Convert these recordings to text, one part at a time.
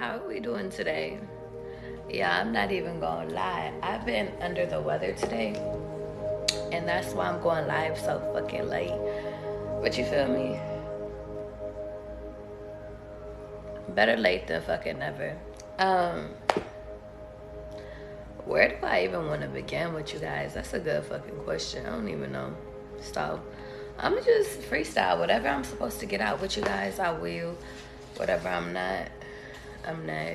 How are we doing today? Yeah, I'm not even gonna lie. I've been under the weather today, and that's why I'm going live so fucking late. But you feel me? Better late than fucking never. Um, where do I even want to begin with you guys? That's a good fucking question. I don't even know. So, I'm gonna just freestyle. Whatever I'm supposed to get out with you guys, I will. Whatever I'm not, I'm not.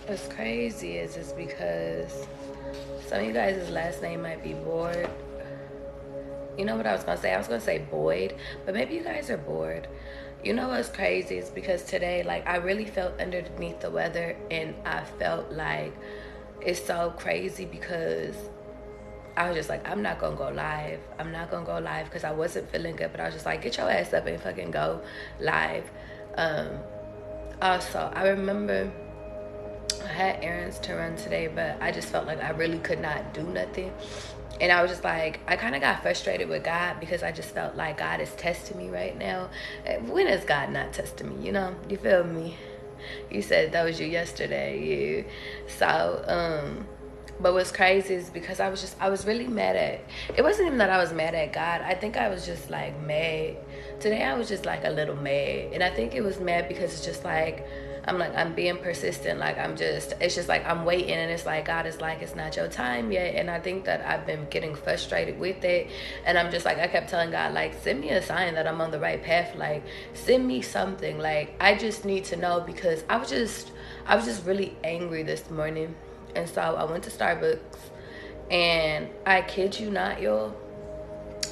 What's crazy is it's because some of you guys' last name might be Bored. You know what I was gonna say? I was gonna say Boyd, but maybe you guys are bored. You know what's crazy is because today, like, I really felt underneath the weather, and I felt like it's so crazy because I was just like, I'm not gonna go live. I'm not gonna go live because I wasn't feeling good, but I was just like, get your ass up and fucking go live. Also, I remember I had errands to run today, but I just felt like I really could not do nothing. And I was just like, I kind of got frustrated with God because I just felt like God is testing me right now. When is God not testing me? You know, you feel me? You said that was you yesterday. Yeah. So, but what's crazy is because I was really mad at, it wasn't even that I was mad at God. I think I was just like mad. Today I was just like a little mad. And I think it was mad because it's just like, I'm being persistent. Like, it's just like I'm waiting, and it's like God is like, it's not your time yet. And I think that I've been getting frustrated with it. And I'm just like, I kept telling God, like, send me a sign that I'm on the right path. Like, send me something. Like, I just need to know, because I was just really angry this morning. And so I went to Starbucks, and I kid you not, y'all,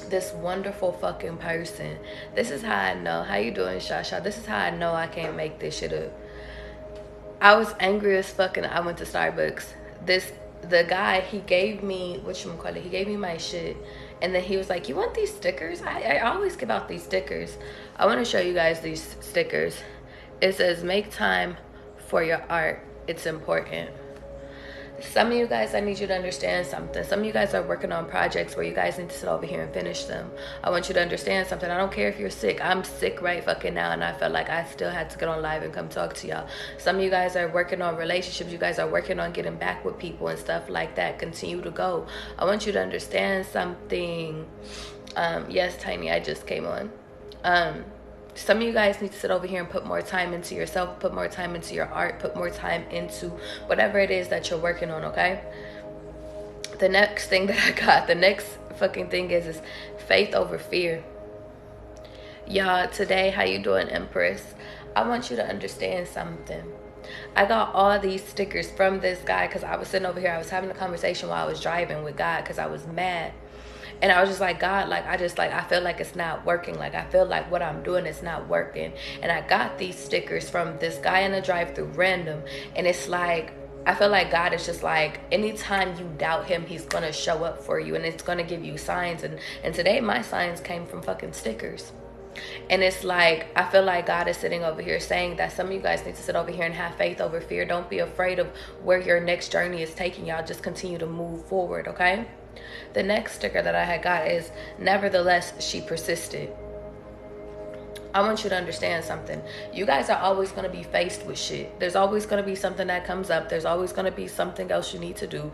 this wonderful fucking person. This is how I know. How you doing, Shasha? This is how I know I can't make this shit up. I was angry as fuck, and I went to Starbucks. The guy, he gave me, he gave me my shit. And then he was like, you want these stickers? I always give out these stickers. I want to show you guys these stickers. It says, make time for your art. It's important. Some of you guys, I need you to understand something. Some of you guys are working on projects where you guys need to sit over here and finish them. I want you to understand something. I don't care if you're sick. I'm sick right fucking now, and I felt like I still had to get on live and come talk to y'all. Some of you guys are working on relationships. You guys are working on getting back with people and stuff like that. Continue to go. I want you to understand something. Yes, Tiny, I just came on. Some of you guys need to sit over here and put more time into yourself, put more time into your art, put more time into whatever it is that you're working on, okay? The next thing that I got, the next fucking thing is faith over fear. Y'all, today, how you doing, Empress? I want you to understand something. I got all these stickers from this guy because I was sitting over here. I was having a conversation while I was driving with God because I was mad. And I was just like, God, like, I feel like it's not working. Like, I feel like what I'm doing is not working. And I got these stickers from this guy in the drive-thru, random. And it's like, I feel like God is just like, anytime you doubt him, he's going to show up for you. And it's going to give you signs. And today, my signs came from fucking stickers. And it's like, I feel like God is sitting over here saying that some of you guys need to sit over here and have faith over fear. Don't be afraid of where your next journey is taking y'all. Just continue to move forward, okay? The next sticker that I had got is, nevertheless, she persisted. I want you to understand something. You guys are always going to be faced with shit. There's always going to be something that comes up. There's always going to be something else you need to do.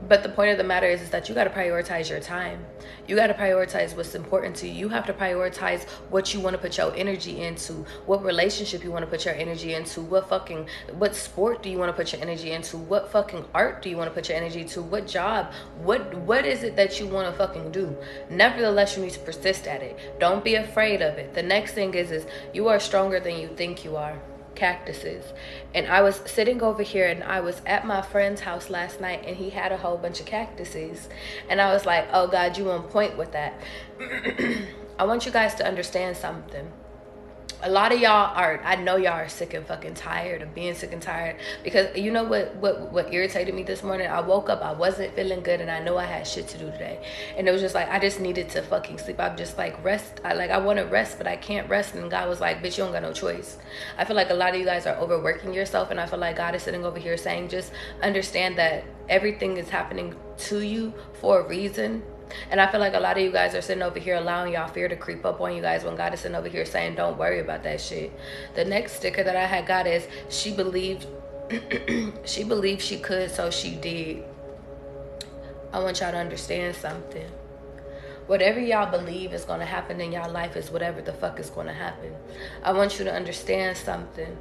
But the point of the matter is that you got to prioritize your time. You got to prioritize what's important to you. You have to prioritize what you want to put your energy into, what relationship you want to put your energy into, what sport do you want to put your energy into, what fucking art do you want to put your energy to, what job, what is it that you want to fucking do. Nevertheless, you need to persist at it. Don't be afraid of it. The next thing is you are stronger than you think you are. Cactuses. And I was sitting over here, and I was at my friend's house last night, and he had a whole bunch of cactuses, and I was like, oh God, you on point with that. I want you guys to understand something. A lot of y'all I know y'all are sick and fucking tired of being sick and tired, because you know what irritated me this morning? I woke up, I wasn't feeling good, and I know I had shit to do today. And it was just like, I just needed to fucking sleep. I'm just like, rest. I want to rest, but I can't rest. And God was like, bitch, you don't got no choice. I feel like a lot of you guys are overworking yourself, and I feel like God is sitting over here saying, just understand that everything is happening to you for a reason. And I feel like a lot of you guys are sitting over here allowing y'all fear to creep up on you guys when God is sitting over here saying, don't worry about that shit. The next sticker that I had got is, she believed she believed she could, so she did. I want y'all to understand something. Whatever y'all believe is going to happen in y'all life is whatever the fuck is going to happen. I want you to understand something.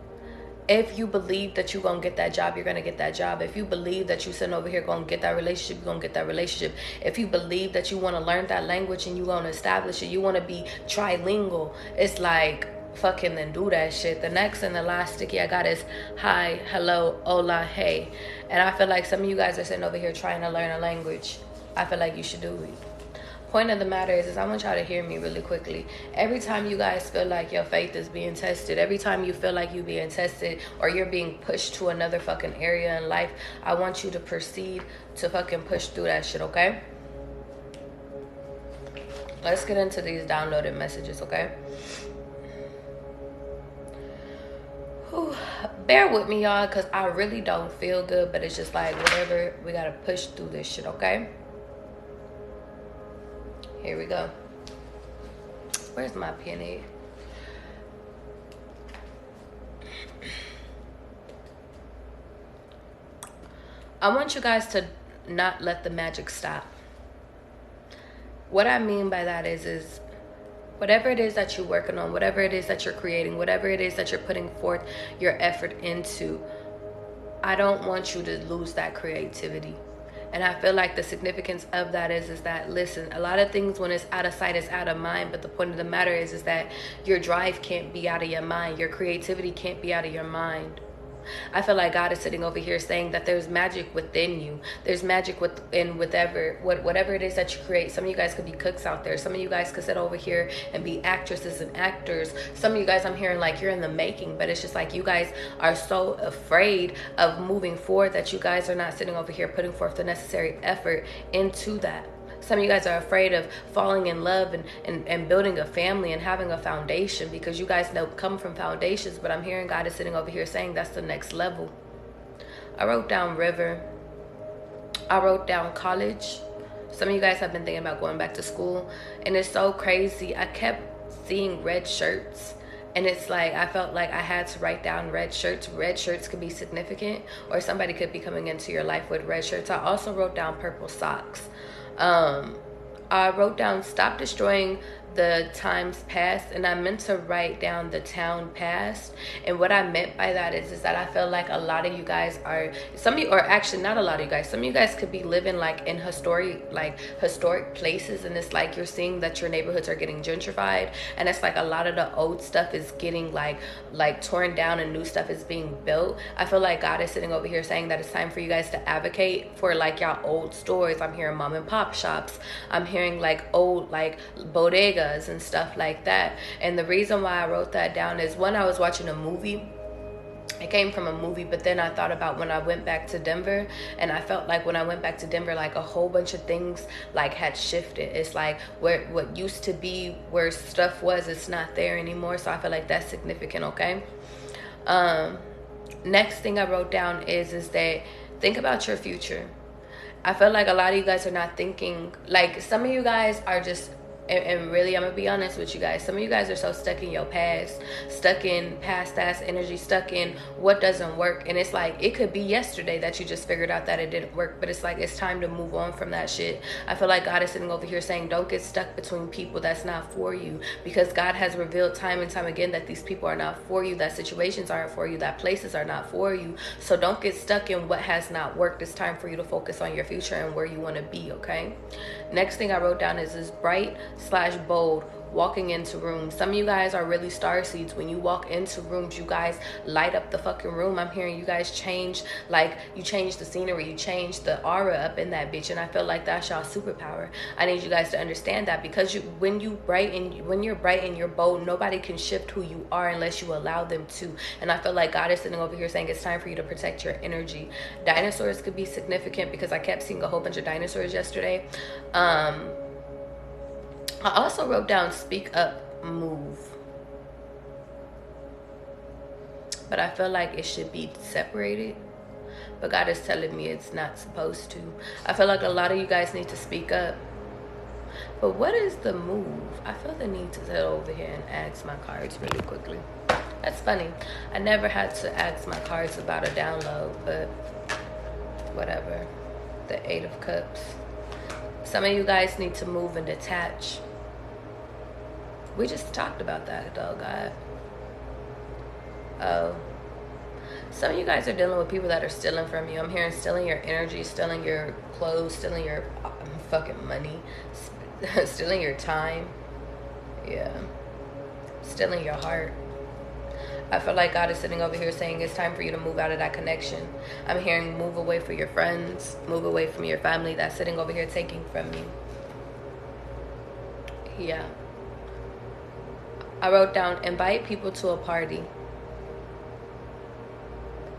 If you believe that you're going to get that job, you're going to get that job. If you believe that you're sitting over here going to get that relationship, you're going to get that relationship. If you believe that you want to learn that language and you're going to establish it, you want to be trilingual, it's like, fucking then do that shit. The next and the last sticky I got is hi, hello, hola, hey. And I feel like some of you guys are sitting over here trying to learn a language. I feel like you should do it. Point of the matter is I want y'all to hear me really quickly. Every time you guys feel like your faith is being tested, every time you feel like you're being tested or you're being pushed to another fucking area in life, I want you to proceed to fucking push through that shit, okay? Let's get into these downloaded messages, okay? Whew. Bear with me, y'all, because I really don't feel good, but it's just like whatever, we gotta push through this shit, okay? Here we go. Where's my pen at? I want you guys to not let the magic stop. What I mean by that is whatever it is that you're working on, whatever it is that you're creating, whatever it is that you're putting forth your effort into, I don't want you to lose that creativity. And I feel like the significance of that is that, listen, a lot of things when it's out of sight is out of mind. But the point of the matter is that your drive can't be out of your mind. Your creativity can't be out of your mind. I feel like God is sitting over here saying that there's magic within you. There's magic within whatever it is that you create. Some of you guys could be cooks out there. Some of you guys could sit over here and be actresses and actors. Some of you guys, I'm hearing like you're in the making, but it's just like you guys are so afraid of moving forward that you guys are not sitting over here putting forth the necessary effort into that. Some of you guys are afraid of falling in love and building a family and having a foundation because you guys know come from foundations, but I'm hearing God is sitting over here saying that's the next level. I wrote down river. I wrote down college. Some of you guys have been thinking about going back to school, and it's so crazy. I kept seeing red shirts, and it's like I felt like I had to write down red shirts. Red shirts could be significant, or somebody could be coming into your life with red shirts. I also wrote down purple socks. I wrote down stop destroying the times past, and I meant to write down the town past. And what I meant by that is that I feel like a lot of you guys are, some of you, or actually not a lot of you guys, some of you guys could be living like in historic places, and it's like you're seeing that your neighborhoods are getting gentrified, and it's like a lot of the old stuff is getting like torn down and new stuff is being built. I feel like God is sitting over here saying that it's time for you guys to advocate for like y'all old stores. I'm hearing mom and pop shops. I'm hearing like old like bodegas and stuff like that. And the reason why I wrote that down is when I was watching a movie. It came from a movie, but then I thought about when I went back to Denver, and I felt like when I went back to Denver, like a whole bunch of things like had shifted. It's like where what used to be where stuff was, it's not there anymore. So I feel like that's significant, okay? Next thing I wrote down is that think about your future. I feel like a lot of you guys are not thinking, like some of you guys are just, and really, I'm gonna be honest with you guys. Some of you guys are so stuck in your past, stuck in past ass energy, stuck in what doesn't work. And it's like, it could be yesterday that you just figured out that it didn't work, but it's like, it's time to move on from that shit. I feel like God is sitting over here saying, don't get stuck between people that's not for you, because God has revealed time and time again that these people are not for you, that situations aren't for you, that places are not for you. So don't get stuck in what has not worked. It's time for you to focus on your future and where you want to be, okay? Next thing I wrote down is bright/bold, walking into rooms. Some of you guys are really star seeds. When you walk into rooms, you guys light up the fucking room. I'm hearing you guys change, like you change the scenery, you change the aura up in that bitch, and I feel like that's y'all superpower. I need you guys to understand that, because when you're bright and you're bold, nobody can shift who you are unless you allow them to. And I feel like God is sitting over here saying it's time for you to protect your energy. Dinosaurs could be significant because I kept seeing a whole bunch of dinosaurs yesterday. I also wrote down speak up, move. But I feel like it should be separated. But God is telling me it's not supposed to. I feel like a lot of you guys need to speak up. But what is the move? I feel the need to sit over here and ask my cards really quickly. That's funny. I never had to ask my cards about a download, but whatever. The Eight of Cups. Some of you guys need to move and detach. We just talked about that, though, God. Oh. Some of you guys are dealing with people that are stealing from you. I'm hearing stealing your energy, stealing your clothes, stealing your fucking money, stealing your time. Yeah. Stealing your heart. I feel like God is sitting over here saying it's time for you to move out of that connection. I'm hearing move away from your friends, move away from your family that's sitting over here taking from you. Yeah. I wrote down, invite people to a party.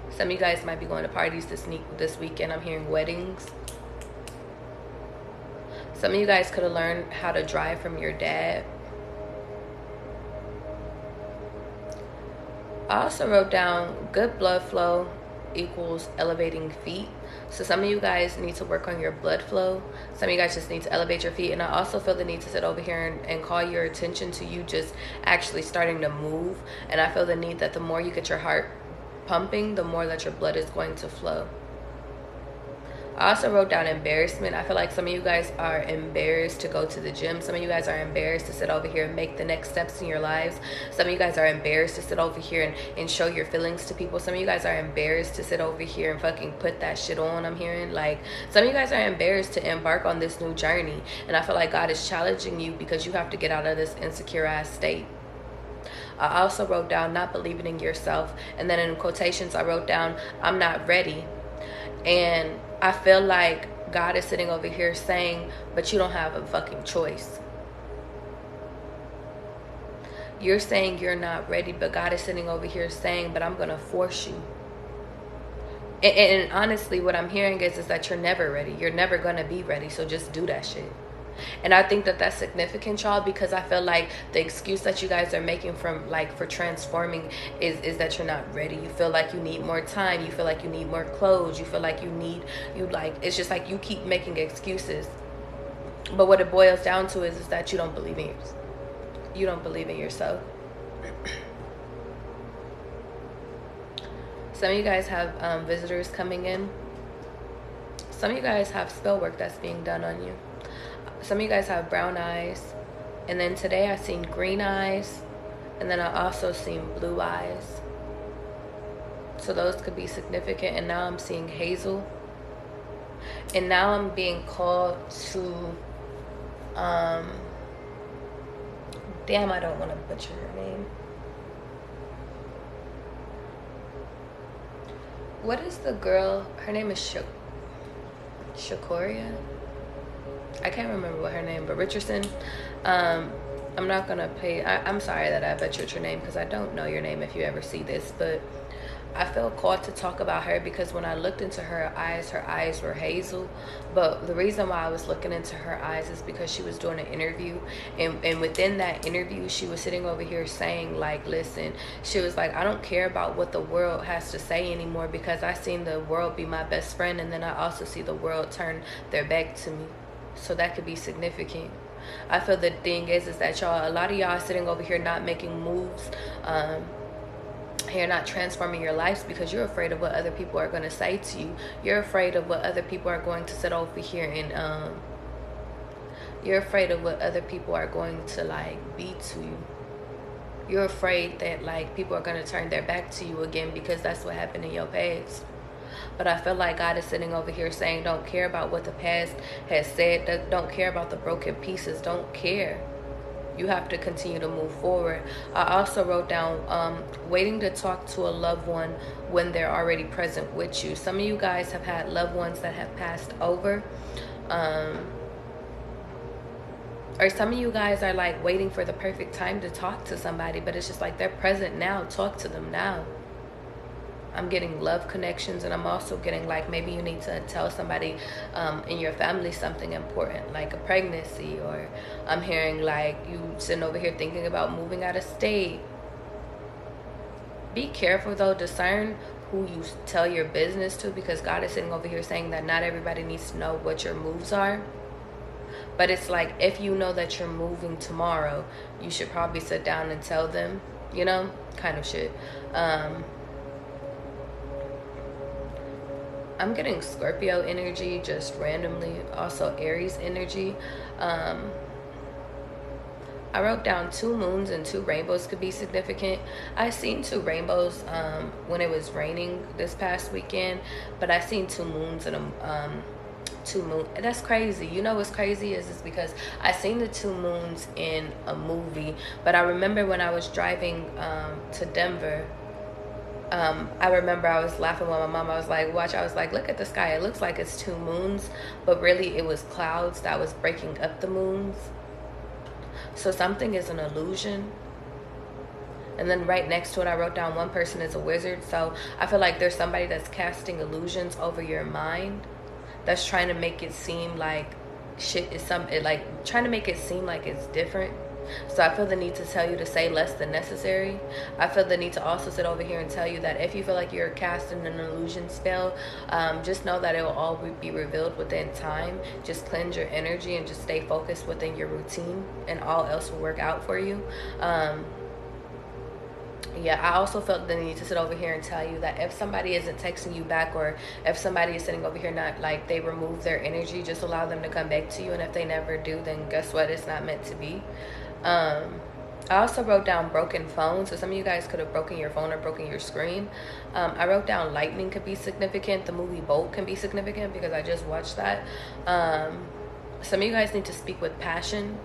Some of you guys might be going to parties this weekend. I'm hearing weddings. Some of you guys could have learned how to drive from your dad. I also wrote down good blood flow equals elevating feet. So some of you guys need to work on your blood flow. Some of you guys just need to elevate your feet. And I also feel the need to sit over here and call your attention to you just actually starting to move. And I feel the need that the more you get your heart pumping, the more that your blood is going to flow. I also wrote down embarrassment. I feel like some of you guys are embarrassed to go to the gym. Some of you guys are embarrassed to sit over here and make the next steps in your lives. Some of you guys are embarrassed to sit over here and show your feelings to people. Some of you guys are embarrassed to sit over here and fucking put that shit on. I'm hearing like some of you guys are embarrassed to embark on this new journey. And I feel like God is challenging you because you have to get out of this insecure ass state. I also wrote down not believing in yourself. And then in quotations, I wrote down, I'm not ready. And I feel like God is sitting over here saying, but you don't have a fucking choice. You're saying you're not ready, but God is sitting over here saying, but I'm going to force you. And honestly, what I'm hearing is that you're never ready. You're never going to be ready. So just do that shit. And I think that that's significant, y'all, because I feel like the excuse that you guys are making from like for transforming is that you're not ready. You feel like you need more time. You feel like you need more clothes. You feel like it's just like you keep making excuses. But what it boils down to is that you don't believe in yourself. Some of you guys have visitors coming in. Some of you guys have spell work that's being done on you. Some of you guys have brown eyes. And then today I seen green eyes. And then I also seen blue eyes. So those could be significant. And now I'm seeing hazel. And now I'm being called to... damn, I don't want to butcher her name. What is the girl? Her name is Shakoria? I can't remember what her name, but Richardson. I'm not gonna I'm sorry that I butchered your name because I don't know your name if you ever see this, but I felt called to talk about her because when I looked into her eyes were hazel. But the reason why I was looking into her eyes is because she was doing an interview, and within that interview she was sitting over here saying like, listen, she was like, I don't care about what the world has to say anymore because I seen the world be my best friend, and then I also see the world turn their back to me. So that could be significant. I feel the thing is that y'all, a lot of y'all sitting over here not making moves, you're not transforming your lives because you're afraid of what other people are going to say to you. You're afraid of what other people are going to sit over here and you're afraid of what other people are going to like be to you. You're afraid that like people are going to turn their back to you again because that's what happened in your past. But I feel like God is sitting over here saying, don't care about what the past has said. Don't care about the broken pieces. Don't care. You have to continue to move forward. I also wrote down waiting to talk to a loved one when they're already present with you. Some of you guys have had loved ones that have passed over. Or some of you guys are like waiting for the perfect time to talk to somebody, but it's just like they're present now. Talk to them now. I'm getting love connections, and I'm also getting like maybe you need to tell somebody in your family something important, like a pregnancy, or I'm hearing like you sitting over here thinking about moving out of state. Be careful though, discern who you tell your business to, because God is sitting over here saying that not everybody needs to know what your moves are. But it's like, if you know that you're moving tomorrow, you should probably sit down and tell them, you know, kind of shit. I'm getting Scorpio energy just randomly. Also Aries energy. I wrote down 2 moons and 2 rainbows could be significant. I seen 2 rainbows when it was raining this past weekend, but I seen 2 moons and 2 moons. That's crazy. You know what's crazy is because I seen the 2 moons in a movie, but I remember when I was driving to Denver. I remember I was laughing with my mom. I was like, watch, I was like, look at the sky. It looks like it's 2 moons, but really it was clouds that was breaking up the moons. So something is an illusion. And then right next to it, I wrote down 1 person is a wizard. So I feel like there's somebody that's casting illusions over your mind, that's trying to make it seem like shit is trying to make it seem like it's different. So I feel the need to tell you to say less than necessary. I feel the need to also sit over here and tell you that if you feel like you're casting an illusion spell, just know that it will all be revealed within time. Just cleanse your energy and just stay focused within your routine, and all else will work out for you. Yeah, I also felt the need to sit over here and tell you that if somebody isn't texting you back, or if somebody is sitting over here not like they remove their energy, just allow them to come back to you. And if they never do, then guess what? It's not meant to be. I also wrote down broken phone. So some of you guys could have broken your phone or broken your screen. I wrote down lightning could be significant. The movie Bolt can be significant because I just watched that. Some of you guys need to speak with passion.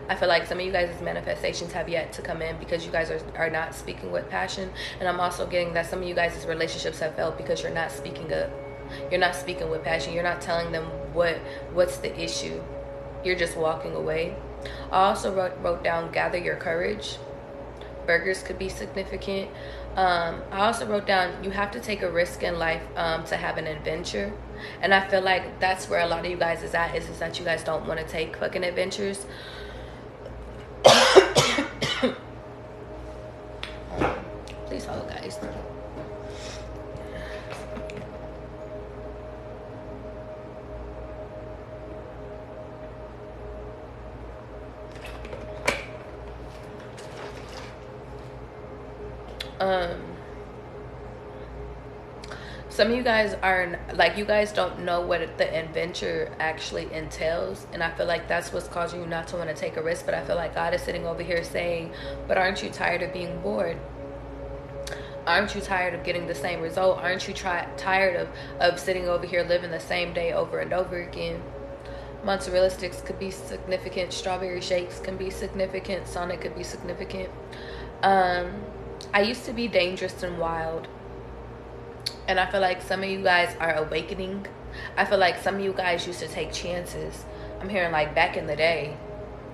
I feel like some of you guys' manifestations have yet to come in because you guys are not speaking with passion. And I'm also getting that some of you guys' relationships have failed because you're not speaking up. You're not speaking with passion. You're not telling them what's the issue. You're just walking away. I also wrote down gather your courage. Burgers could be significant. I also wrote down you have to take a risk in life to have an adventure. And I feel like that's where a lot of you guys is that you guys don't want to take fucking adventures. Please hold, guys. Some of you guys are like, you guys don't know what the adventure actually entails, and I feel like that's what's causing you not to want to take a risk. But I feel like God is sitting over here saying, but aren't you tired of being bored? Aren't you tired of getting the same result? Aren't you tired of sitting over here living the same day over and over again? Mozzarella sticks could be significant. Strawberry shakes can be significant. Sonic could be significant. I used to be dangerous and wild, and I feel like some of you guys are awakening. I feel like some of you guys used to take chances. I'm hearing like back in the day,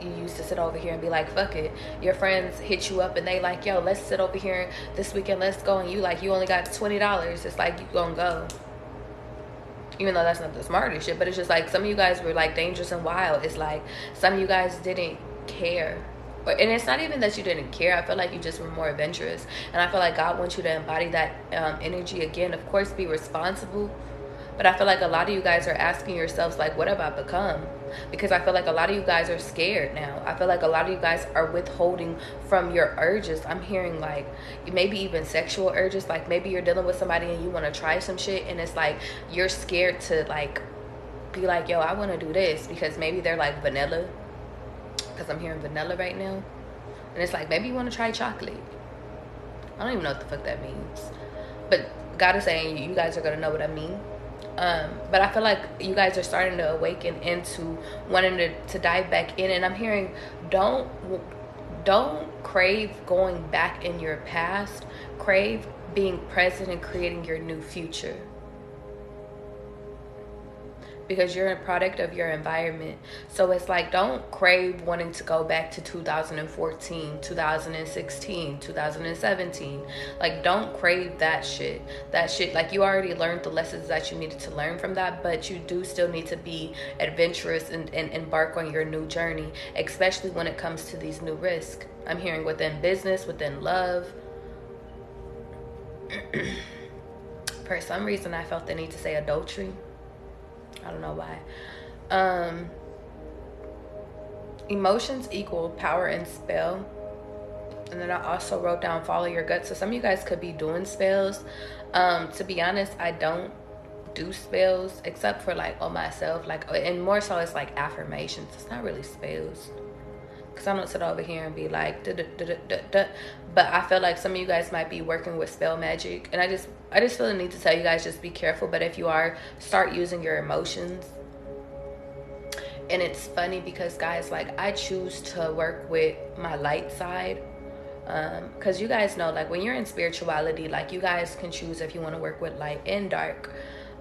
you used to sit over here and be like, fuck it. Your friends hit you up and they like, yo, let's sit over here this weekend, let's go. And you like, you only got $20. It's like, you gonna go. Even though that's not the smartest shit, but it's just like some of you guys were like dangerous and wild. It's like some of you guys didn't care. And it's not even that you didn't care. I feel like you just were more adventurous. And I feel like God wants you to embody that energy again. Of course, be responsible. But I feel like a lot of you guys are asking yourselves, like, what have I become? Because I feel like a lot of you guys are scared now. I feel like a lot of you guys are withholding from your urges. I'm hearing like maybe even sexual urges. Like maybe you're dealing with somebody and you want to try some shit. And it's like you're scared to like be like, yo, I want to do this. Because maybe they're like vanilla. Because I'm hearing vanilla right now. And it's like, maybe you want to try chocolate. I don't even know what the fuck that means. But God is saying you guys are going to know what I mean. But I feel like you guys are starting to awaken into wanting to dive back in. And I'm hearing, don't crave going back in your past. Crave being present and creating your new future. Because you're a product of your environment. So it's like, don't crave wanting to go back to 2014, 2016, 2017. Like, don't crave that shit. That shit, like, you already learned the lessons that you needed to learn from that, but you do still need to be adventurous and embark on your new journey, especially when it comes to these new risks. I'm hearing within business, within love. For some reason, I felt the need to say adultery. I don't know why. Emotions equal power and spell. And then I also wrote down follow your gut. So some of you guys could be doing spells. To be honest, I don't do spells except for like on myself, like, and more so it's like affirmations. It's not really spells, because I don't sit over here and be like duh, duh, duh, duh, duh, duh. But I feel like some of you guys might be working with spell magic, and I just feel the need to tell you guys, just be careful. But if you are, start using your emotions. And it's funny because guys, like, I choose to work with my light side, because you guys know, like, when you're in spirituality, like, you guys can choose if you want to work with light and dark.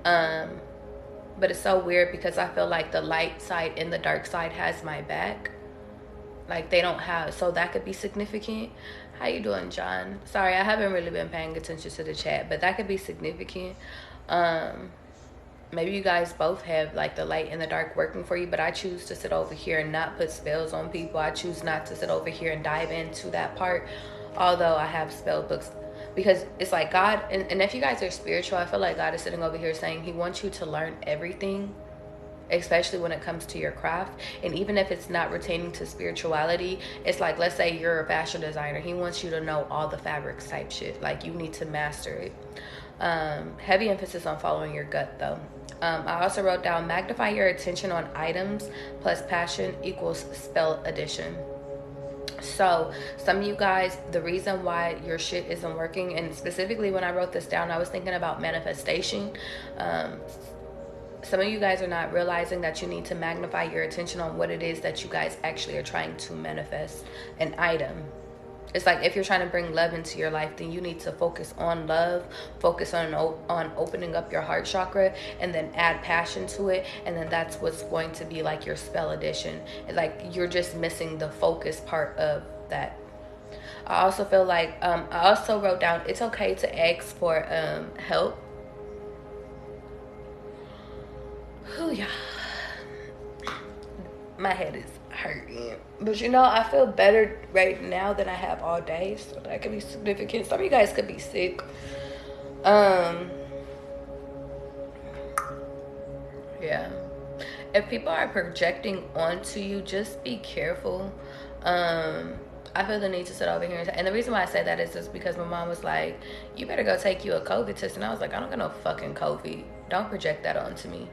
But it's so weird because I feel like the light side and the dark side has my back. Like, they don't have, so that could be significant. How you doing, John? Sorry, I haven't really been paying attention to the chat, but that could be significant. Maybe you guys both have like the light and the dark working for you, but I choose to sit over here and not put spells on people. I choose not to sit over here and dive into that part, although I have spell books, because it's like God, and if you guys are spiritual, I feel like God is sitting over here saying he wants you to learn everything, especially when it comes to your craft. And even if it's not retaining to spirituality, it's like, let's say you're a fashion designer, he wants you to know all the fabrics type shit. Like, you need to master it. Heavy emphasis on following your gut though. I also wrote down magnify your attention on items plus passion equals spell addition. So some of you guys, the reason why your shit isn't working, and specifically when I wrote this down, I was thinking about manifestation. Some of you guys are not realizing that you need to magnify your attention on what it is that you guys actually are trying to manifest, an item. It's like, if you're trying to bring love into your life, then you need to focus on love, focus on opening up your heart chakra, and then add passion to it. And then that's what's going to be like your spell addition. It's like you're just missing the focus part of that. I also feel like, I also wrote down, it's okay to ask for help. Whew, yeah. My head is hurting, but you know, I feel better right now than I have all day, so that could be significant. Some of you guys could be sick. Yeah, if people are projecting onto you, just be careful. I feel the need to sit over here and the reason why I say that is just because my mom was like, you better go take you a COVID test, and I was like, I don't got no fucking COVID, don't project that onto me.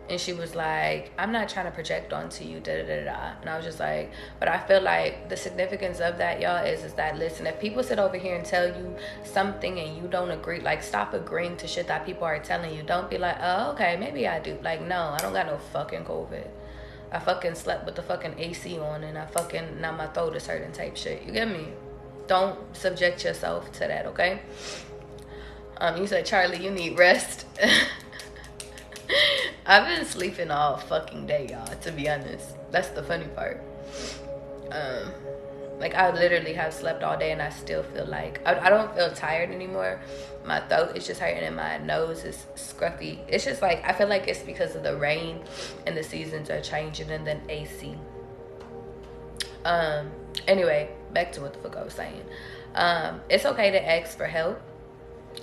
And she was like, I'm not trying to project onto you, da da da da. And I was just like, but I feel like the significance of that, y'all, is that, listen, if people sit over here and tell you something and you don't agree, like, stop agreeing to shit that people are telling you. Don't be like, oh, okay, maybe I do. Like, no, I don't got no fucking COVID. I fucking slept with the fucking AC on, and now my throat is hurting type shit. You get me? Don't subject yourself to that, okay? You said, Charlie, you need rest. I've been sleeping all fucking day, y'all, to be honest. That's the funny part. Like, I literally have slept all day, and I still feel like I don't feel tired anymore. My throat is just hurting, and my nose is scruffy. It's just like, I feel like it's because of the rain and the seasons are changing, and then AC. Anyway, back to what the fuck I was saying. It's okay to ask for help.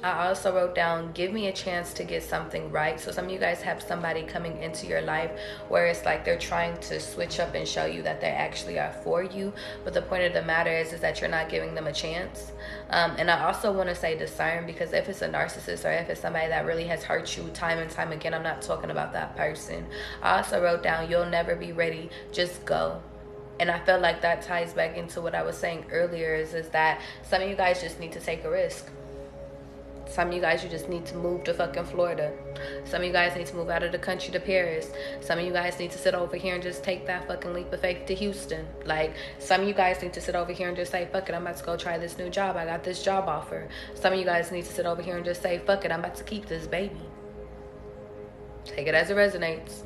I also wrote down, give me a chance to get something right. So some of you guys have somebody coming into your life where it's like they're trying to switch up and show you that they actually are for you. But the point of the matter is that you're not giving them a chance. And I also want to say discern, because if it's a narcissist or if it's somebody that really has hurt you time and time again, I'm not talking about that person. I also wrote down, you'll never be ready. Just go. And I feel like that ties back into what I was saying earlier is that some of you guys just need to take a risk. Some of you guys, you just need to move to fucking Florida. Some of you guys need to move out of the country to Paris. Some of you guys need to sit over here and just take that fucking leap of faith to Houston. Like, some of you guys need to sit over here and just say, fuck it, I'm about to go try this new job. I got this job offer. Some of you guys need to sit over here and just say, fuck it, I'm about to keep this baby. Take it as it resonates.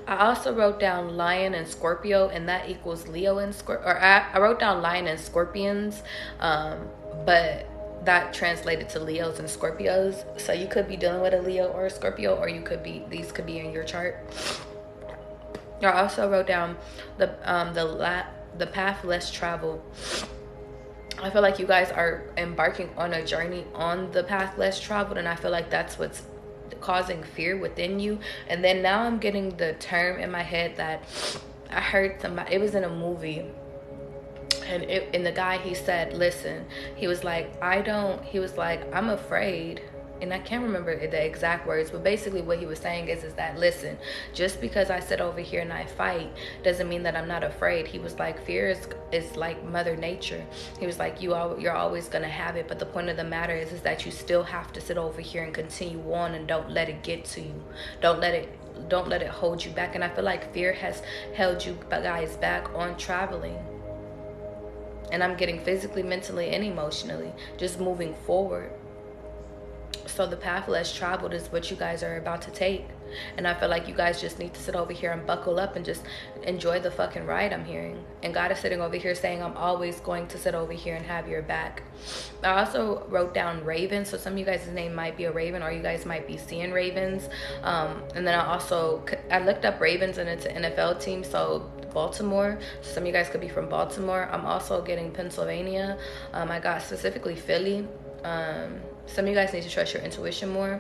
I also wrote down Lion and Scorpio, and that equals Leo and Scorpio. Or I wrote down Lion and Scorpions, but that translated to Leos and Scorpios. So you could be dealing with a Leo or a Scorpio, or you could be, these could be in your chart. I also wrote down the path less traveled. I feel like you guys are embarking on a journey on the path less traveled, and I feel like that's what's causing fear within you. And then now I'm getting the term in my head that I heard somebody, it was in a movie, and the guy, he said, listen, he was like, he was like, I'm afraid, and I can't remember the exact words, but basically what he was saying is that, listen, just because I sit over here and I fight doesn't mean that I'm not afraid. He was like, fear is like Mother Nature. He was like, you're always gonna have it, but the point of the matter is that you still have to sit over here and continue on, and don't let it get to you. Don't let it hold you back. And I feel like fear has held you guys back on traveling. And I'm getting physically, mentally, and emotionally, just moving forward. So the path less traveled is what you guys are about to take. And I feel like you guys just need to sit over here and buckle up and just enjoy the fucking ride, I'm hearing. And God is sitting over here saying, I'm always going to sit over here and have your back. I also wrote down Raven. So some of you guys' name might be a Raven, or you guys might be seeing Ravens. And then I looked up Ravens, and it's an NFL team. So Baltimore. So some of you guys could be from Baltimore. I'm also getting Pennsylvania. I got specifically Philly. Some of you guys need to trust your intuition more.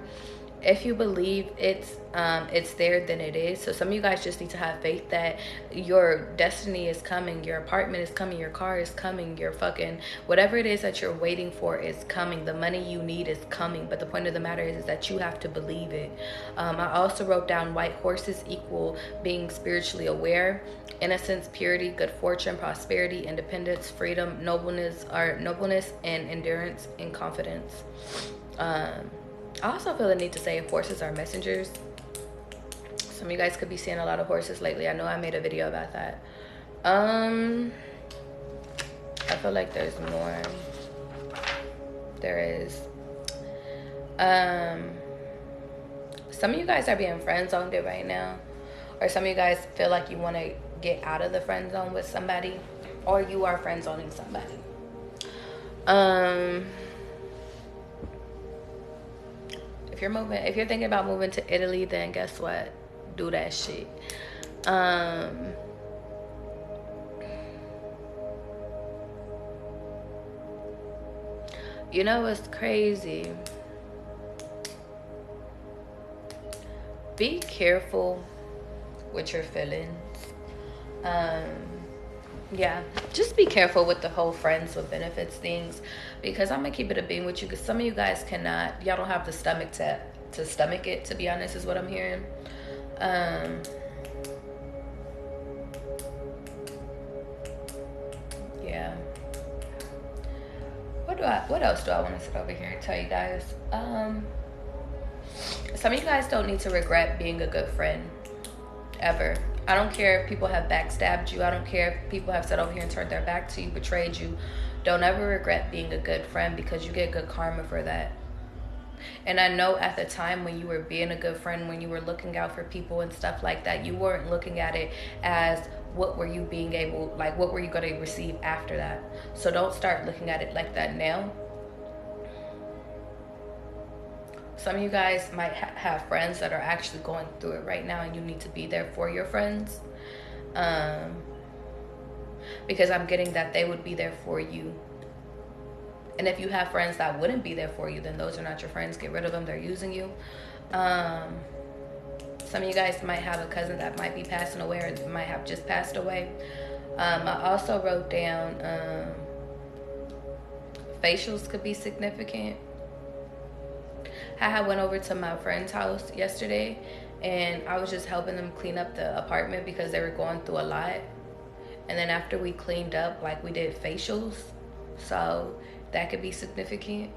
If you believe it's there, then it is. So some of you guys just need to have faith that your destiny is coming, your apartment is coming, your car is coming, your fucking whatever it is that you're waiting for is coming. The money you need is coming. But the point of the matter is that you have to believe it. I also wrote down white horses equal being spiritually aware, innocence, purity, good fortune, prosperity, independence, freedom, nobleness, and endurance and confidence. I also feel the need to say horses are messengers. Some of you guys could be seeing a lot of horses lately. I know I made a video about that. I feel like there's more. There is. Some of you guys are being friend zoned right now. Or some of you guys feel like you want to get out of the friend zone with somebody. Or you are friend zoning somebody. If you're thinking about moving to Italy, then guess what? Do that shit. You know what's crazy? Be careful with your feelings. Yeah, just be careful with the whole friends with benefits things, because I'm gonna keep it a beam with you, because some of you guys y'all don't have the stomach to stomach it, to be honest, is what I'm hearing. Yeah. What else do I want to sit over here and tell you guys? Some of you guys don't need to regret being a good friend ever. I don't care if people have backstabbed you. I don't care if people have sat over here and turned their back to you, betrayed you. Don't ever regret being a good friend, because you get good karma for that. And I know at the time when you were being a good friend, when you were looking out for people and stuff like that, you weren't looking at it as what were you going to receive after that. So don't start looking at it like that now. Some of you guys might have friends that are actually going through it right now, and you need to be there for your friends. Because I'm getting that they would be there for you. And if you have friends that wouldn't be there for you, then those are not your friends. Get rid of them. They're using you. Some of you guys might have a cousin that might be passing away, or might have just passed away. I also wrote down facials could be significant. I went over to my friend's house yesterday, and I was just helping them clean up the apartment because they were going through a lot. And then after we cleaned up, like, we did facials, so that could be significant.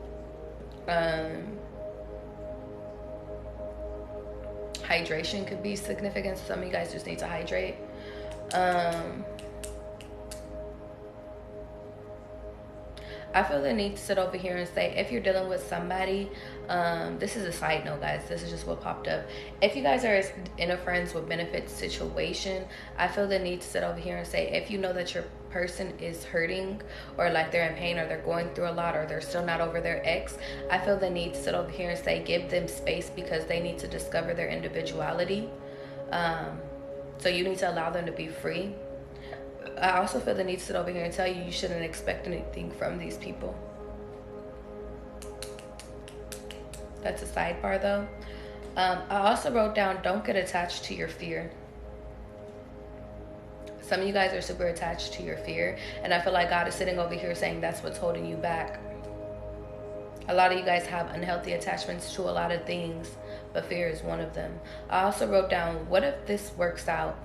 Hydration could be significant. Some of you guys just need to hydrate. I feel the need to sit over here and say, if you're dealing with somebody, this is a side note, guys, this is just what popped up. If you guys are in a friends with benefits situation, I feel the need to sit over here and say, if you know that your person is hurting, or like they're in pain, or they're going through a lot, or they're still not over their ex, I feel the need to sit over here and say, give them space, because they need to discover their individuality. So you need to allow them to be free. I also feel the need to sit over here and tell you, you shouldn't expect anything from these people. That's a sidebar though. I also wrote down, don't get attached to your fear. Some of you guys are super attached to your fear, and I feel like God is sitting over here saying that's what's holding you back. A lot of you guys have unhealthy attachments to a lot of things, but fear is one of them. I also wrote down, what if this works out?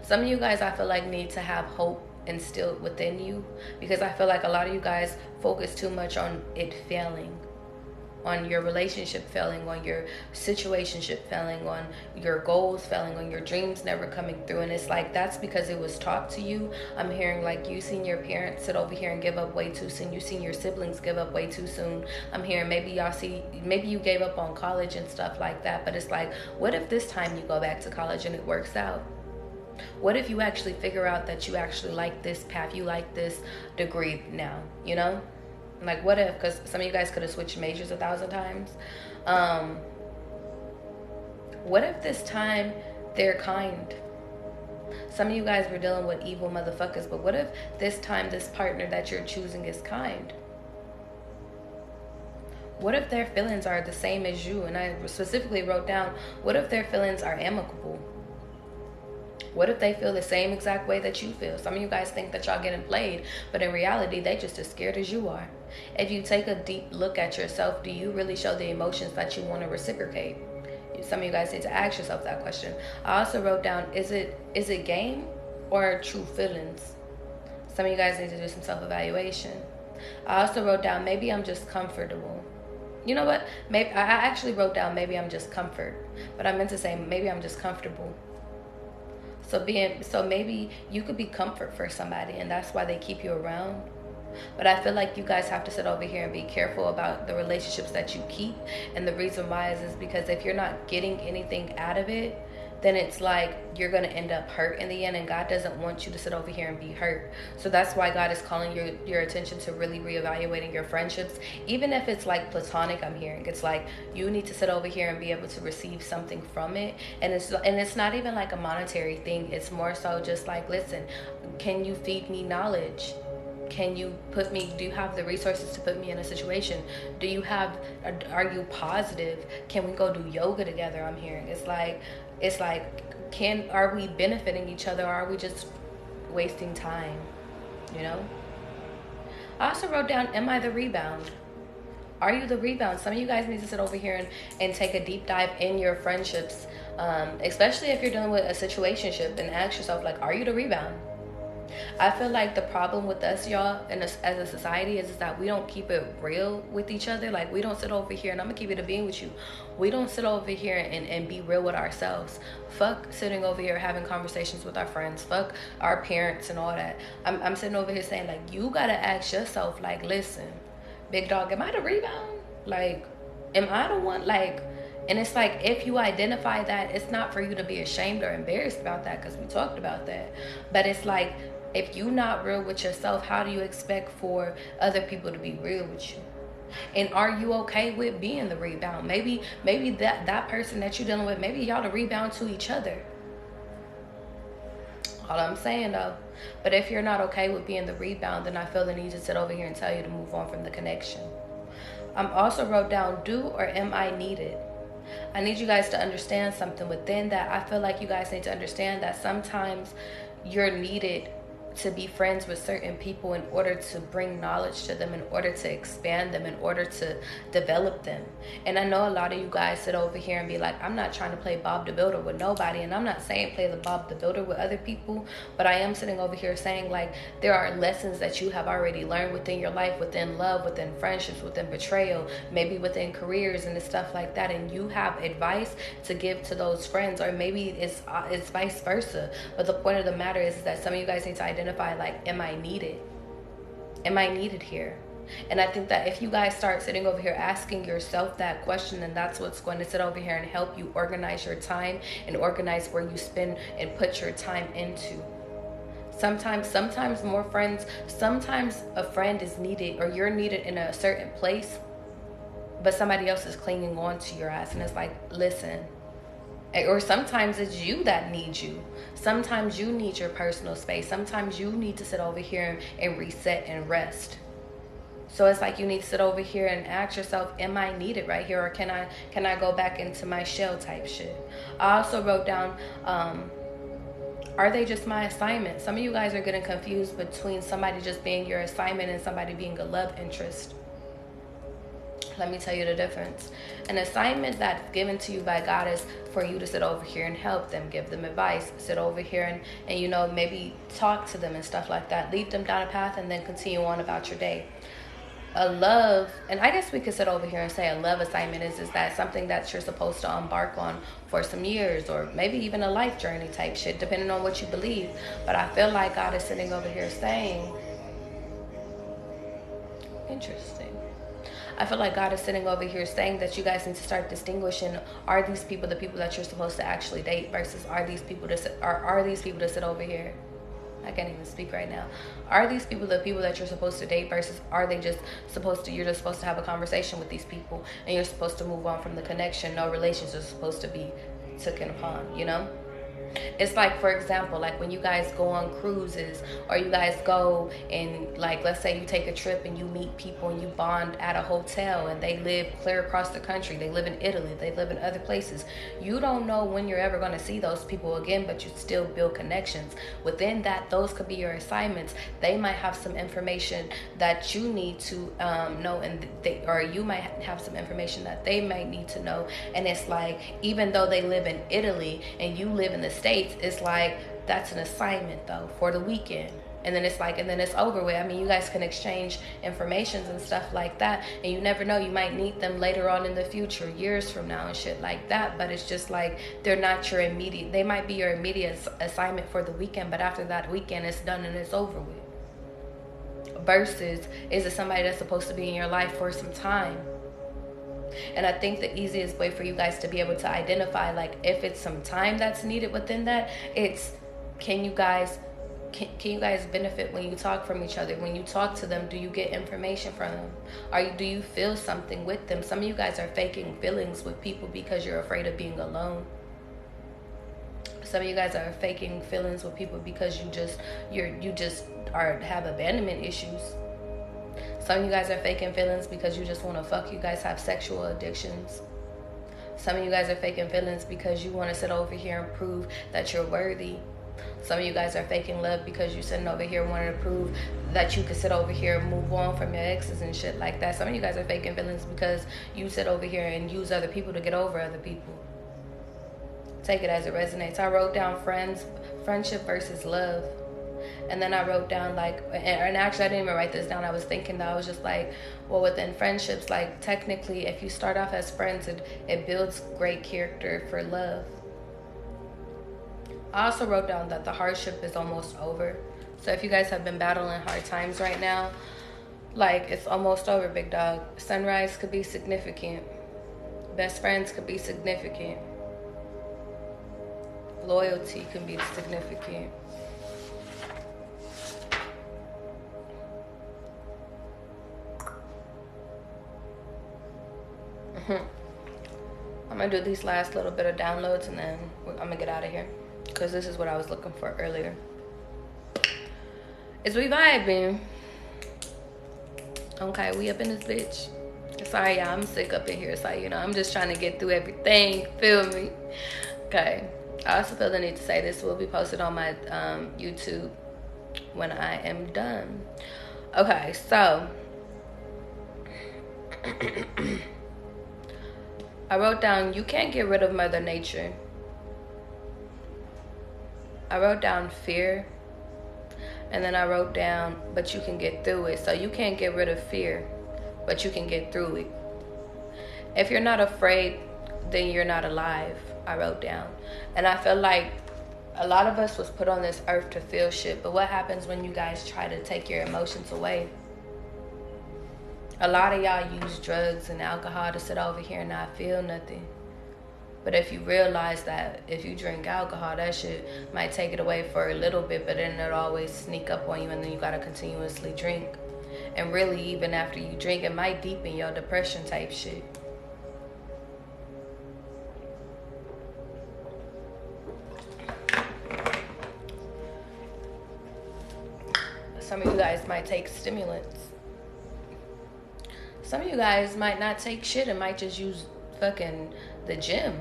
Some of you guys, I feel like, need to have hope instilled within you, because I feel like a lot of you guys focus too much on it failing, on your relationship failing, on your situationship failing, on your goals failing, on your dreams never coming through. And it's like, that's because it was taught to you. I'm hearing like you seen your parents sit over here and give up way too soon. You seen your siblings give up way too soon. I'm hearing maybe maybe you gave up on college and stuff like that. But it's like, what if this time you go back to college and it works out? What if you actually figure out that you actually like this path, you like this degree now, you know? Like, what if, because some of you guys could have switched majors 1,000 times. What if this time they're kind? Some of you guys were dealing with evil motherfuckers, but what if this time this partner that you're choosing is kind? What if their feelings are the same as you? And I specifically wrote down, what if their feelings are amicable? What if they feel the same exact way that you feel? Some of you guys think that y'all getting played, but in reality, they just as scared as you are. If you take a deep look at yourself, do you really show the emotions that you want to reciprocate? Some of you guys need to ask yourself that question. I also wrote down, is it game or true feelings? Some of you guys need to do some self-evaluation. I also wrote down, maybe I'm just comfortable. You know what? Maybe I actually wrote down, maybe I'm just comfort, but I meant to say, maybe I'm just comfortable. So maybe you could be comfort for somebody, and that's why they keep you around. But I feel like you guys have to sit over here and be careful about the relationships that you keep. And the reason why is because if you're not getting anything out of it, then it's like you're going to end up hurt in the end, and God doesn't want you to sit over here and be hurt. So that's why God is calling your attention to really reevaluating your friendships. Even if it's like platonic, I'm hearing it's like you need to sit over here and be able to receive something from it. And it's not even like a monetary thing. It's more so just like, listen, can you feed me knowledge? Can you do you have the resources to put me in a situation? Are you positive? Can we go do yoga together? I'm hearing it's like, are we benefiting each other, or are we just wasting time? You know? I also wrote down, am I the rebound? Are you the rebound? Some of you guys need to sit over here and take a deep dive in your friendships, especially if you're dealing with a situationship, and ask yourself, like, are you the rebound? I feel like the problem with us, y'all, and as a society is that we don't keep it real with each other. Like, we don't sit over here, and I'm gonna keep it a being with you. We don't sit over here and be real with ourselves. Fuck sitting over here having conversations with our friends. Fuck our parents and all that. I'm sitting over here saying, like, you gotta ask yourself, like, listen, big dog, am I the rebound? Like, am I the one? Like, and it's like, if you identify that, it's not for you to be ashamed or embarrassed about that, because we talked about that. But it's like, if you're not real with yourself, how do you expect for other people to be real with you? And are you okay with being the rebound? Maybe that person that you're dealing with, maybe y'all the rebound to each other. All I'm saying though. But if you're not okay with being the rebound, then I feel the need to sit over here and tell you to move on from the connection. Also wrote down, do or am I needed? I need you guys to understand something within that. I feel like you guys need to understand that sometimes you're needed to be friends with certain people in order to bring knowledge to them, in order to expand them, in order to develop them. And I know a lot of you guys sit over here and be like, I'm not trying to play Bob the Builder with nobody, and I'm not saying play the Bob the Builder with other people, but I am sitting over here saying, like, there are lessons that you have already learned within your life, within love, within friendships, within betrayal, maybe within careers and stuff like that, and you have advice to give to those friends, or maybe it's vice versa. But the point of the matter is that some of you guys need to identify, like, am I needed? Am I needed here? And I think that if you guys start sitting over here asking yourself that question, then that's what's going to sit over here and help you organize your time and organize where you spend and put your time into. Sometimes more friends, sometimes a friend is needed, or you're needed in a certain place, but somebody else is clinging on to your ass, and it's like, listen. Or sometimes it's you that needs you. Sometimes you need your personal space. Sometimes you need to sit over here and reset and rest. So it's like you need to sit over here and ask yourself, am I needed right here, or can I go back into my shell type shit? I also wrote down, Are they just my assignment? Some of you guys are getting confused between somebody just being your assignment and somebody being a love interest. Let me tell you the difference. An assignment that's given to you by God is for you to sit over here and help them, give them advice, sit over here and you know, maybe talk to them and stuff like that. Lead them down a path and then continue on about your day. A love, and I guess we could sit over here and say a love assignment is that something that you're supposed to embark on for some years, or maybe even a life journey type shit, depending on what you believe. But I feel like God is sitting over here saying, interesting. I feel like God is sitting over here saying that you guys need to start distinguishing, are these people the people that you're supposed to actually date versus are these people to sit over here? I can't even speak right now. Are these people the people that you're supposed to date versus are they just you're just supposed to have a conversation with these people and you're supposed to move on from the connection? No relations are supposed to be taken upon, you know? It's like, for example, like when you guys go on cruises or you guys go and, like, let's say you take a trip and you meet people and you bond at a hotel and they live clear across the country. They live in Italy. They live in other places. You don't know when you're ever going to see those people again, but you still build connections. Within that, those could be your assignments. They might have some information that you need to know, and or you might have some information that they might need to know. And it's like, even though they live in Italy and you live in the States, it's like that's an assignment though for the weekend, and then it's like, and then it's over with. I mean, you guys can exchange informations and stuff like that, and you never know, you might need them later on in the future, years from now and shit like that. But it's just like, they're not your immediate, they might be your immediate assignment for the weekend, but after that weekend it's done and it's over with. Versus, is it somebody that's supposed to be in your life for some time? And I think the easiest way for you guys to be able to identify, like, if it's some time that's needed within that, it's, can you guys benefit when you talk from each other? When you talk to them, do you get information from them? Do you feel something with them? Some of you guys are faking feelings with people because you're afraid of being alone. Some of you guys are faking feelings with people because you just have abandonment issues. Some of you guys are faking feelings because you just want to fuck. You guys have sexual addictions. Some of you guys are faking feelings because you want to sit over here and prove that you're worthy. Some of you guys are faking love because you're sitting over here wanting to prove that you can sit over here and move on from your exes and shit like that. Some of you guys are faking feelings because you sit over here and use other people to get over other people. Take it as it resonates. I wrote down friendship versus love. And then I wrote down, like, and actually I didn't even write this down. I was thinking that I was just like, well, within friendships, like, technically, if you start off as friends, it builds great character for love. I also wrote down that the hardship is almost over. So if you guys have been battling hard times right now, like, it's almost over, big dog. Sunrise could be significant. Best friends could be significant. Loyalty can be significant. I'm gonna do these last little bit of downloads and then I'm gonna get out of here, because this is what I was looking for earlier. Is we vibing? Okay, we up in this bitch. Sorry, y'all, I'm sick up in here, so you know, I'm just trying to get through everything. Feel me? Okay. I also feel the need to say this will be posted on my YouTube when I am done. Okay, so I wrote down, you can't get rid of Mother Nature. I wrote down fear. And then I wrote down, but you can get through it. So you can't get rid of fear, but you can get through it. If you're not afraid, then you're not alive, I wrote down. And I feel like a lot of us was put on this earth to feel shit. But what happens when you guys try to take your emotions away? A lot of y'all use drugs and alcohol to sit over here and not feel nothing. But if you realize that if you drink alcohol, that shit might take it away for a little bit, but then it'll always sneak up on you, and then you gotta continuously drink. And really, even after you drink, it might deepen your depression type shit. Some of you guys might take stimulants. Some of you guys might not take shit and might just use fucking the gym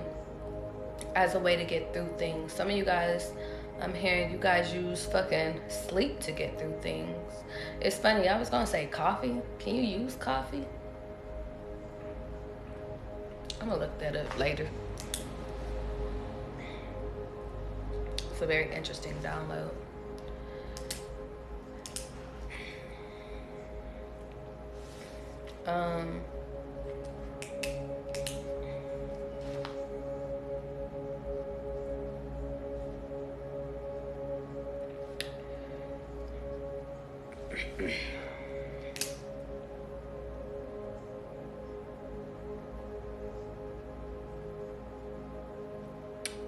as a way to get through things. Some of you guys I'm hearing you guys use fucking sleep to get through things. It's funny, I was gonna say coffee. Can you use coffee? I'm gonna look that up later. It's a very interesting download.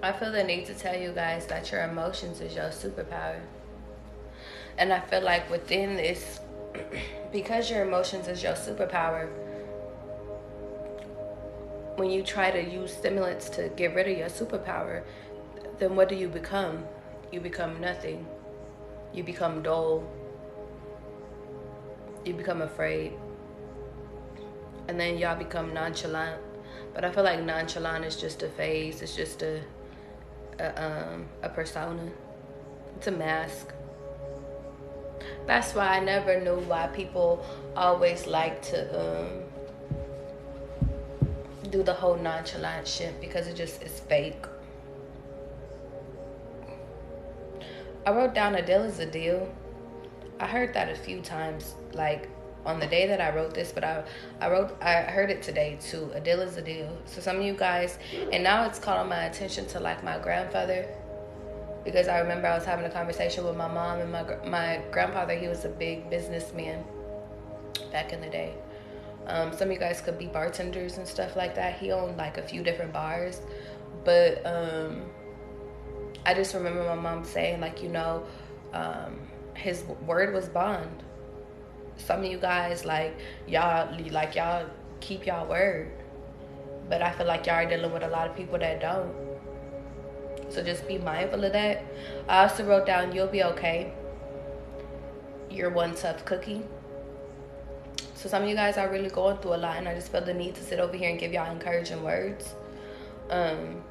I feel the need to tell you guys that your emotions is your superpower. And I feel like within this, because your emotions is your superpower, when you try to use stimulants to get rid of your superpower, then what do you become? You become nothing. You become dull. You become afraid. And then y'all become nonchalant. But I feel like nonchalant is just a phase. It's just a persona. It's a mask. That's why I never knew why people always like to do the whole nonchalant shit, because it just is fake. I wrote down a deal is a deal. I heard that a few times, like on the day that I wrote this, but I heard it today too. A deal is a deal. So some of you guys, and now it's calling my attention to like my grandfather, because I remember I was having a conversation with my mom, and my grandfather, he was a big businessman back in the day. Some of you guys could be bartenders and stuff like that. He owned like a few different bars, but I just remember my mom saying, like, you know, his word was bond. Some of you guys, like y'all keep y'all word, but I feel like y'all are dealing with a lot of people that don't. So just be mindful of that. I also wrote down, you'll be okay. You're one tough cookie. So some of you guys are really going through a lot, and I just feel the need to sit over here and give y'all encouraging words. And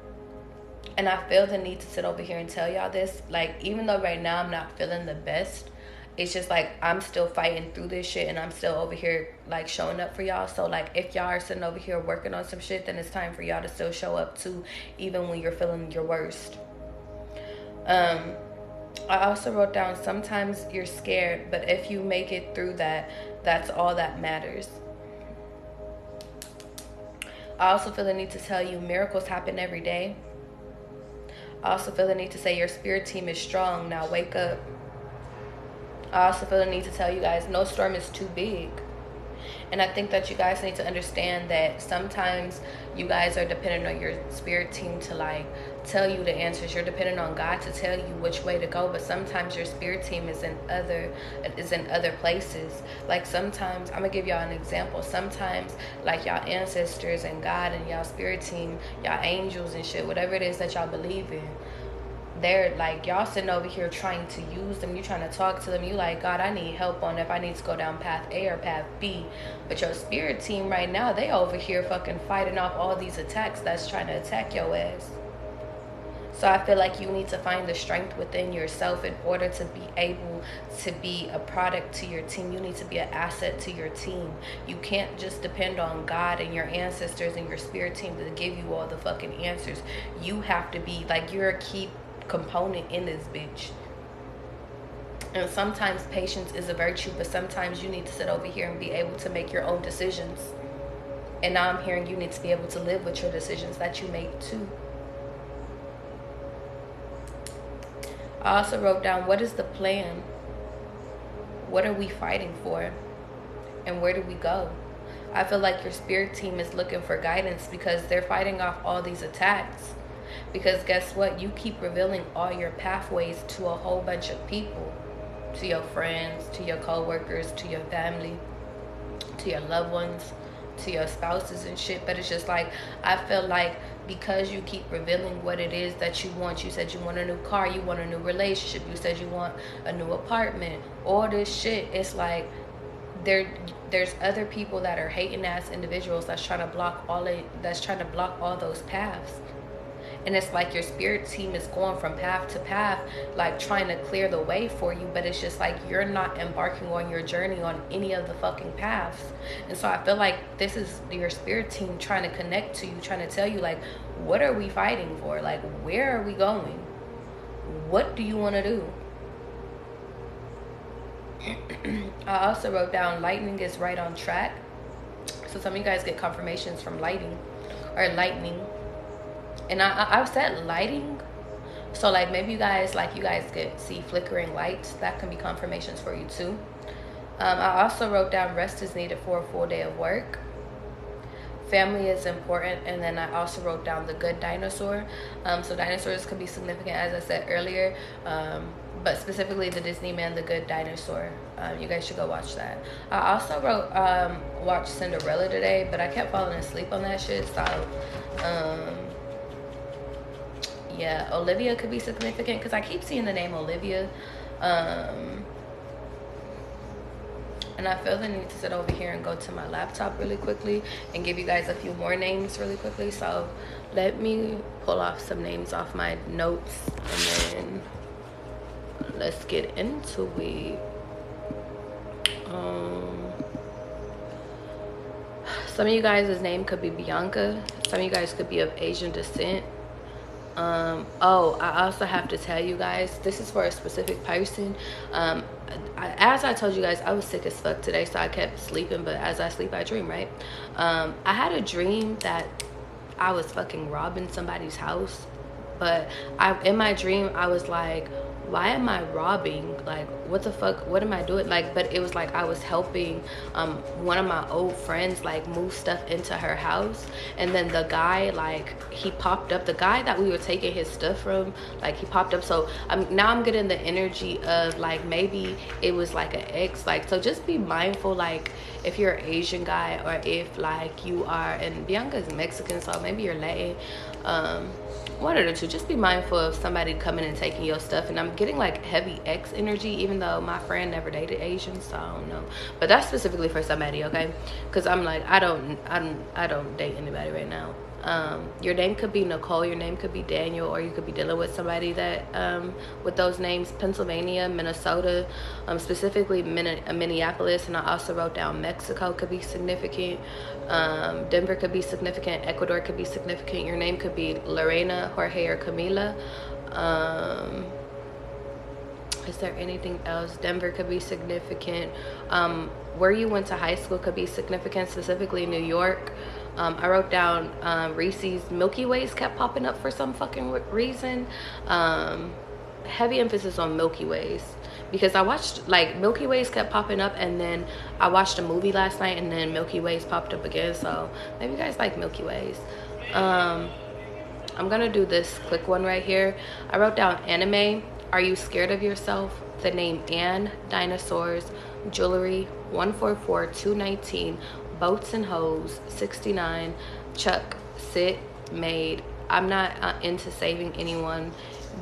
I feel the need to sit over here and tell y'all this. Like, even though right now I'm not feeling the best, it's just like I'm still fighting through this shit, and I'm still over here like showing up for y'all. So like, if y'all are sitting over here working on some shit, then it's time for y'all to still show up too, even when you're feeling your worst. I also wrote down, sometimes you're scared, but if you make it through that, that's all that matters. I also feel the need to tell you miracles happen every day. I also feel the need to say your spirit team is strong. Now wake up. I also feel the need to tell you guys, no storm is too big. And I think that you guys need to understand that sometimes you guys are dependent on your spirit team to like tell you the answers. You're dependent on God to tell you which way to go, but sometimes your spirit team is in other places. Like sometimes, I'm gonna give y'all an example. Sometimes like y'all ancestors and God and y'all spirit team, y'all angels and shit, whatever it is that y'all believe in, they're like, y'all sitting over here trying to use them. You trying to talk to them. You like, God, I need help on if I need to go down path A or path B. But your spirit team right now, they over here fucking fighting off all these attacks that's trying to attack your ass. So I feel like you need to find the strength within yourself in order to be able to be a product to your team. You need to be an asset to your team. You can't just depend on God and your ancestors and your spirit team to give you all the fucking answers. You have to be like, you're a key component in this bitch. And sometimes patience is a virtue, but sometimes you need to sit over here and be able to make your own decisions. And now I'm hearing you need to be able to live with your decisions that you make too. I also wrote down, what is the plan? What are we fighting for? And where do we go? I feel like your spirit team is looking for guidance because they're fighting off all these attacks. Because guess what? You keep revealing all your pathways to a whole bunch of people. To your friends, to your co-workers, to your family, to your loved ones, to your spouses and shit. But it's just like, I feel like because you keep revealing what it is that you want. You said you want a new car, you want a new relationship, you said you want a new apartment, all this shit. It's like there's other people that are hating ass individuals that's trying to block all those paths. And it's like your spirit team is going from path to path, like trying to clear the way for you, but it's just like you're not embarking on your journey on any of the fucking paths. And so I feel like this is your spirit team trying to connect to you, trying to tell you, like, what are we fighting for? Like, where are we going? What do you want to do? I also wrote down lightning is right on track. So some of you guys get confirmations from lightning. And I said lighting. So like maybe you guys get see flickering lights. That can be confirmations for you too. I also wrote down rest is needed for a full day of work. Family is important. And then I also wrote down the good dinosaur. So dinosaurs could be significant, as I said earlier, but specifically the Disney man, the good dinosaur. You guys should go watch that. I also wrote watch Cinderella today, but I kept falling asleep on that shit. So yeah, Olivia could be significant because I keep seeing the name Olivia. And I feel the need to sit over here and go to my laptop really quickly and give you guys a few more names really quickly. So let me pull off some names off my notes and then let's get into it. Some of you guys' name could be Bianca. Some of you guys could be of Asian descent. Oh, I also have to tell you guys, this is for a specific person. As I told you guys, I was sick as fuck today, so I kept sleeping, but as I sleep I dream, right? I had a dream that I was fucking robbing somebody's house, but in my dream I was like, why am I robbing? Like, what the fuck? What am I doing? Like, but it was like I was helping one of my old friends like move stuff into her house, and then the guy, like, he popped up. The guy that we were taking his stuff from, like, he popped up. So now I'm getting the energy of like maybe it was like an ex. Like, so just be mindful, like if you're an Asian guy or if like you are, and Bianca's Mexican, so maybe you're Latin. One of the two, just be mindful of somebody coming and taking your stuff. And I'm getting like heavy ex energy, even though my friend never dated Asians, so I don't know, but that's specifically for somebody, okay? Because I'm like, I don't date anybody right now. Your name could be Nicole, your name could be Daniel, or you could be dealing with somebody that with those names. Pennsylvania, Minnesota, specifically Minneapolis, and I also wrote down Mexico could be significant. Denver could be significant. Ecuador could be significant. Your name could be Lorena, Jorge, or Camila. Is there anything else? Denver could be significant. Where you went to high school could be significant, specifically New York. I wrote down Reese's Milky Ways kept popping up for some fucking reason. Heavy emphasis on Milky Ways, because I watched, like, Milky Ways kept popping up, and then I watched a movie last night and then Milky Ways popped up again. So maybe you guys like Milky Ways. I'm gonna do this quick one right here. I wrote down anime. Are you scared of yourself? The name Anne, dinosaurs, jewelry, 144-219, boats and hoes, 69, Chuck, sit, made, I'm not into saving anyone,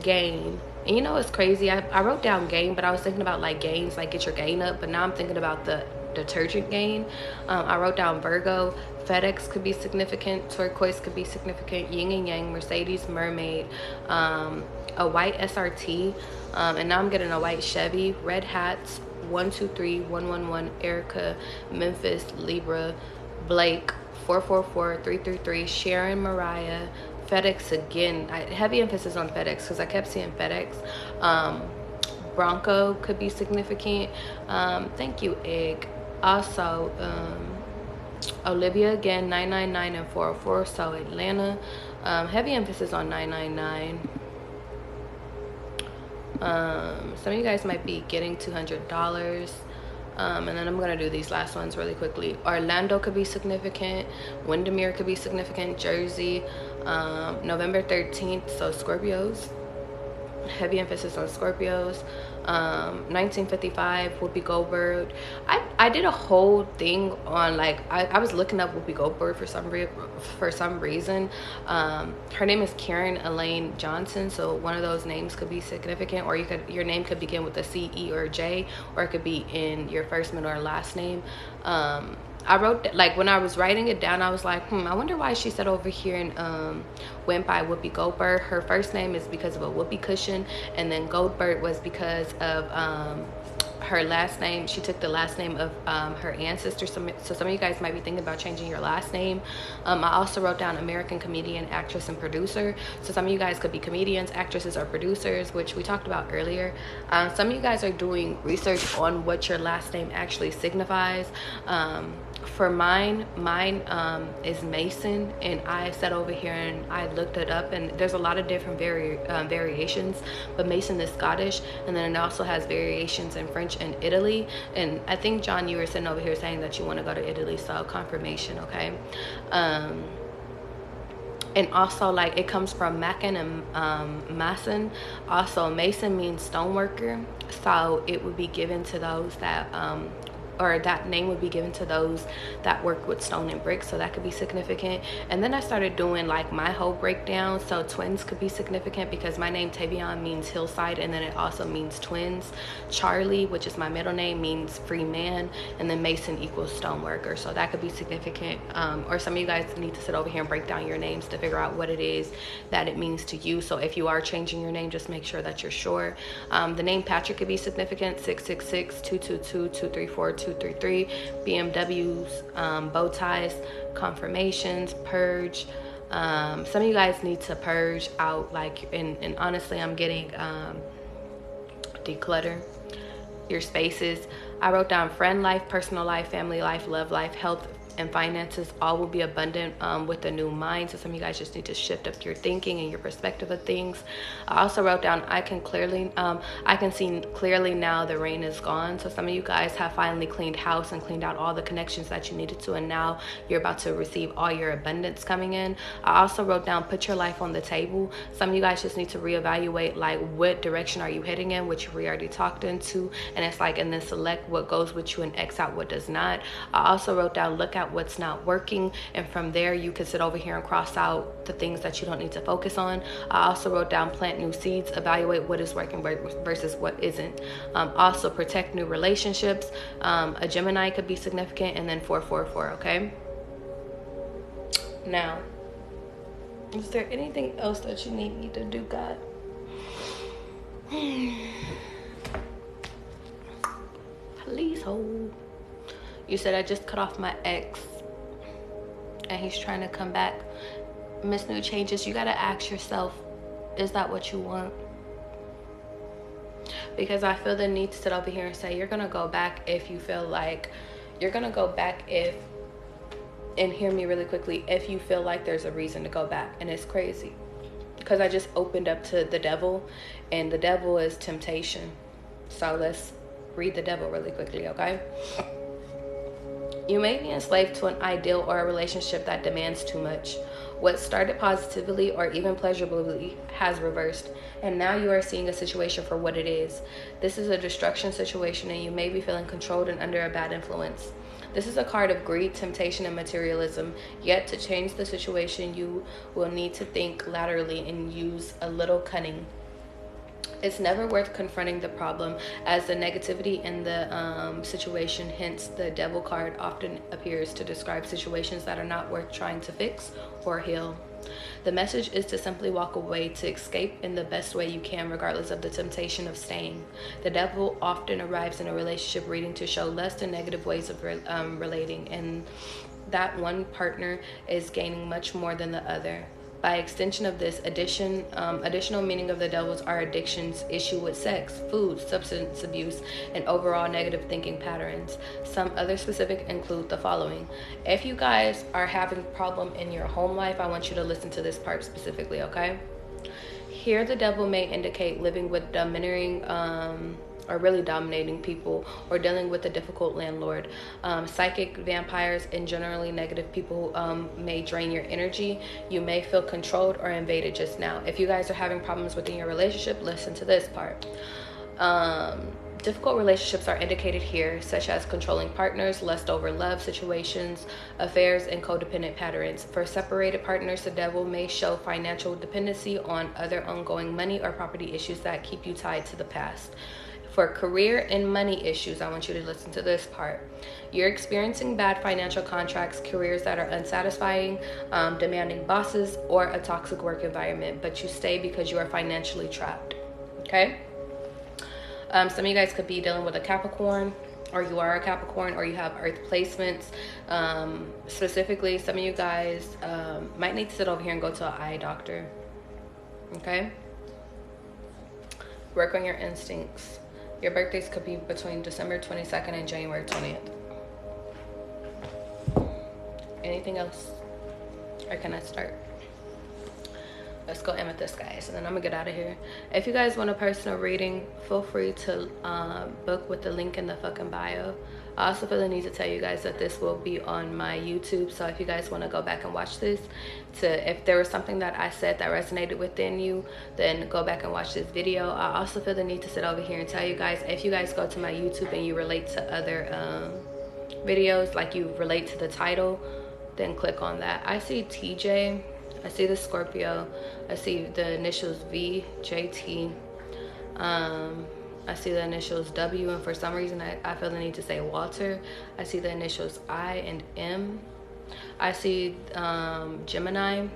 gain. And you know what's crazy? I wrote down gain, but I was thinking about like gains, like get your gain up, but now I'm thinking about the detergent gain. I wrote down Virgo. FedEx could be significant. Turquoise could be significant. Yin and Yang, Mercedes, Mermaid, a white SRT, and now I'm getting a white Chevy. Red Hats, 123-111, Erica, Memphis, Libra, Blake, 444-333, Sharon, Mariah, FedEx again. Heavy emphasis on FedEx because I kept seeing FedEx. Bronco could be significant. Thank you, Egg. Also, Olivia again, 999 and 404, so Atlanta. Heavy emphasis on 999. Some of you guys might be getting $200. And then I'm gonna do these last ones really quickly. Orlando could be significant. Windermere could be significant. Jersey, November 13th, so Scorpios. Heavy emphasis on Scorpios. 1955, Whoopi Goldberg. I did a whole thing on, like, I was looking up Whoopi Goldberg for some reason. Her name is Karen Elaine Johnson, so one of those names could be significant, or your name could begin with a C, E, or J, or it could be in your first, middle, or last name. I wrote, like, when I was writing it down, I was like, I wonder why she said over here and went by Whoopi Goldberg. Her first name is because of a whoopee cushion, and then Goldberg was because of her last name. She took the last name of her ancestor. So some of you guys might be thinking about changing your last name. I also wrote down American comedian, actress, and producer. So some of you guys could be comedians, actresses, or producers, which we talked about earlier. Some of you guys are doing research on what your last name actually signifies. For mine is Mason, and I sat over here and I looked it up, and there's a lot of different variations, but Mason is Scottish, and then it also has variations in French and Italy. And I think, John, you were sitting over here saying that you want to go to Italy, so confirmation, okay? And also, like, it comes from Macon and Mason. Also, Mason means stoneworker, so it would be given to those that or that name would be given to those that work with stone and brick, so that could be significant. And then I started doing like my whole breakdown. So twins could be significant because my name Tavion means hillside, and then it also means twins. Charlie, which is my middle name, means free man, and then Mason equals stoneworker, so that could be significant. Or some of you guys need to sit over here and break down your names to figure out what it is that it means to you. So if you are changing your name, just make sure that you're sure. The name Patrick could be significant. 666-222-234-233. BMWs, bow ties, confirmations, purge. Some of you guys need to purge out, like, and honestly, I'm getting declutter your spaces. I wrote down friend life, personal life, family life, love life, health, and finances. All will be abundant with a new mind. So some of you guys just need to shift up your thinking and your perspective of things. I also wrote down, I can see clearly now the rain is gone. So some of you guys have finally cleaned house and cleaned out all the connections that you needed to, and now you're about to receive all your abundance coming in. I also wrote down, put your life on the table. Some of you guys just need to reevaluate, like, what direction are you heading in, which we already talked into, and it's like, and then select what goes with you and X out what does not. I also wrote down, look at what's not working, and from there you can sit over here and cross out the things that you don't need to focus on. I also wrote down, plant new seeds, evaluate what is working versus what isn't. Also protect new relationships. A Gemini could be significant, and then 444. Okay, now, is there anything else that you need me to do, God? Please hold. You said I just cut off my ex and he's trying to come back. Miss New Changes, you gotta ask yourself, is that what you want? Because I feel the need to sit over here and say, you're gonna go back if you feel like, you're gonna go back if, and hear me really quickly, if you feel like there's a reason to go back. And it's crazy because I just opened up to the devil, and the devil is temptation. So let's read the devil really quickly, okay? You may be enslaved to an ideal or a relationship that demands too much. What started positively or even pleasurably has reversed, and now you are seeing a situation for what it is. This is a destruction situation, and you may be feeling controlled and under a bad influence. This is a card of greed, temptation, and materialism. Yet to change the situation, you will need to think laterally and use a little cunning. It's never worth confronting the problem, as the negativity in the situation, hence the devil card, often appears to describe situations that are not worth trying to fix or heal. The message is to simply walk away, to escape in the best way you can, regardless of the temptation of staying. The devil often arrives in a relationship reading to show less and negative ways of relating, and that one partner is gaining much more than the other. By extension of this, additional meaning of the devils are addictions, issue with sex, food, substance abuse, and overall negative thinking patterns. Some other specific include the following. If you guys are having a problem in your home life, I want you to listen to this part specifically, okay? Here, the devil may indicate living with domineering or really dominating people, or dealing with a difficult landlord. Psychic, vampires, and generally negative people may drain your energy. You may feel controlled or invaded just now. If you guys are having problems within your relationship, listen to this part. Difficult relationships are indicated here, such as controlling partners, lust over love situations, affairs, and codependent patterns. For separated partners, the devil may show financial dependency on other ongoing money or property issues that keep you tied to the past. For career and money issues, I want you to listen to this part. You're experiencing bad financial contracts, careers that are unsatisfying, demanding bosses, or a toxic work environment, but you stay because you are financially trapped. Okay? Some of you guys could be dealing with a Capricorn, or you are a Capricorn, or you have earth placements. Specifically, some of you guys might need to sit over here and go to an eye doctor. Okay? Work on your instincts. Your birthdays could be between December 22nd and January 20th. Anything else? Or can I start? Let's go amethyst, guys, and then I'm gonna get out of here. If you guys want a personal reading, feel free to book with the link in the fucking bio. I also feel the need to tell you guys that this will be on my YouTube, so if you guys want to go back and watch this, if there was something that I said that resonated within you, then go back and watch this video. I also feel the need to sit over here and tell you guys, if you guys go to my YouTube and you relate to other videos, like you relate to the title, then click on that. I see TJ, I see the Scorpio, I see the initials VJT, I see the initials W, and for some reason I feel the need to say Walter. I see the initials I and M. I see Gemini.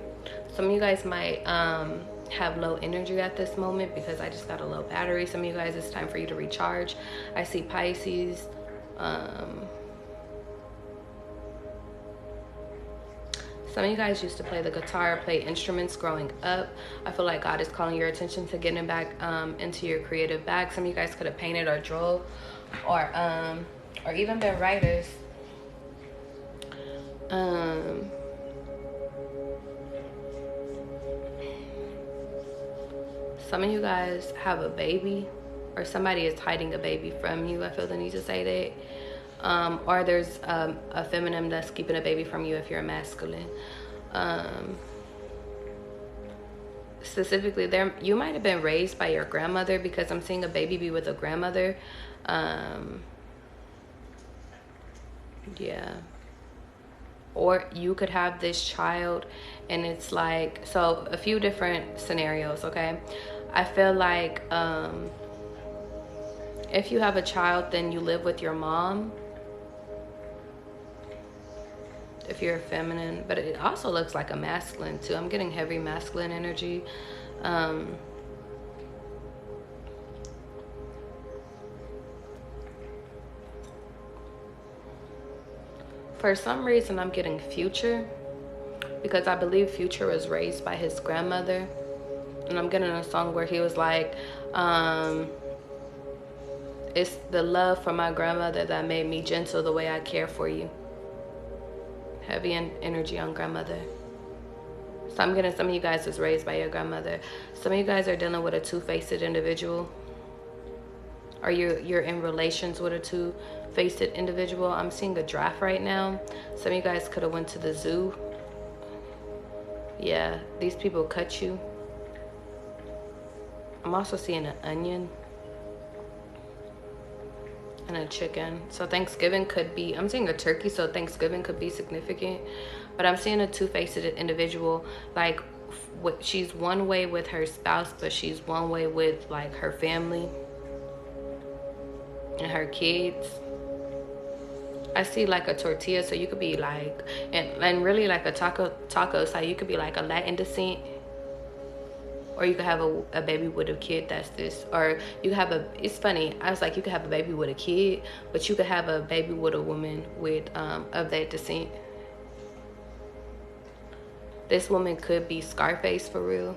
Some of you guys might have low energy at this moment because I just got a low battery. Some of you guys, it's time for you to recharge. I see Pisces. Some of you guys used to play the guitar, play instruments growing up. I feel like God is calling your attention to getting back into your creative bag. Some of you guys could have painted or drew, or even been writers. Some of you guys have a baby, or somebody is hiding a baby from you. I feel the need to say that. Or there's a feminine that's keeping a baby from you if you're a masculine. Specifically, you might have been raised by your grandmother, because I'm seeing a baby be with a grandmother. Yeah. Or you could have this child and it's like, so a few different scenarios, okay? I feel like if you have a child, then you live with your mom, if you're a feminine, but it also looks like a masculine too. I'm getting heavy masculine energy. For some reason, I'm getting Future, because I believe Future was raised by his grandmother. And I'm getting a song where he was like, it's the love from my grandmother that made me gentle the way I care for you. Heavy energy on grandmother. So I'm getting some of you guys was raised by your grandmother. Some of you guys are dealing with a two-faced individual, or you're in relations with a two-faced individual. I'm seeing a draft right now. Some of you guys could have went to the zoo. Yeah, these people cut you. I'm also seeing an onion and a chicken. So Thanksgiving could be, I'm seeing a turkey, so Thanksgiving could be significant. But I'm seeing a two-faced individual, like she's one way with her spouse, but she's one way with like her family and her kids. I see like a tortilla, so you could be like, and really like a taco, so you could be like a Latin descent. Or you could have a baby with a kid that's this. Or you could have it's funny, I was like, you could have a baby with a kid, but you could have a baby with a woman with of that descent. This woman could be Scarface for real.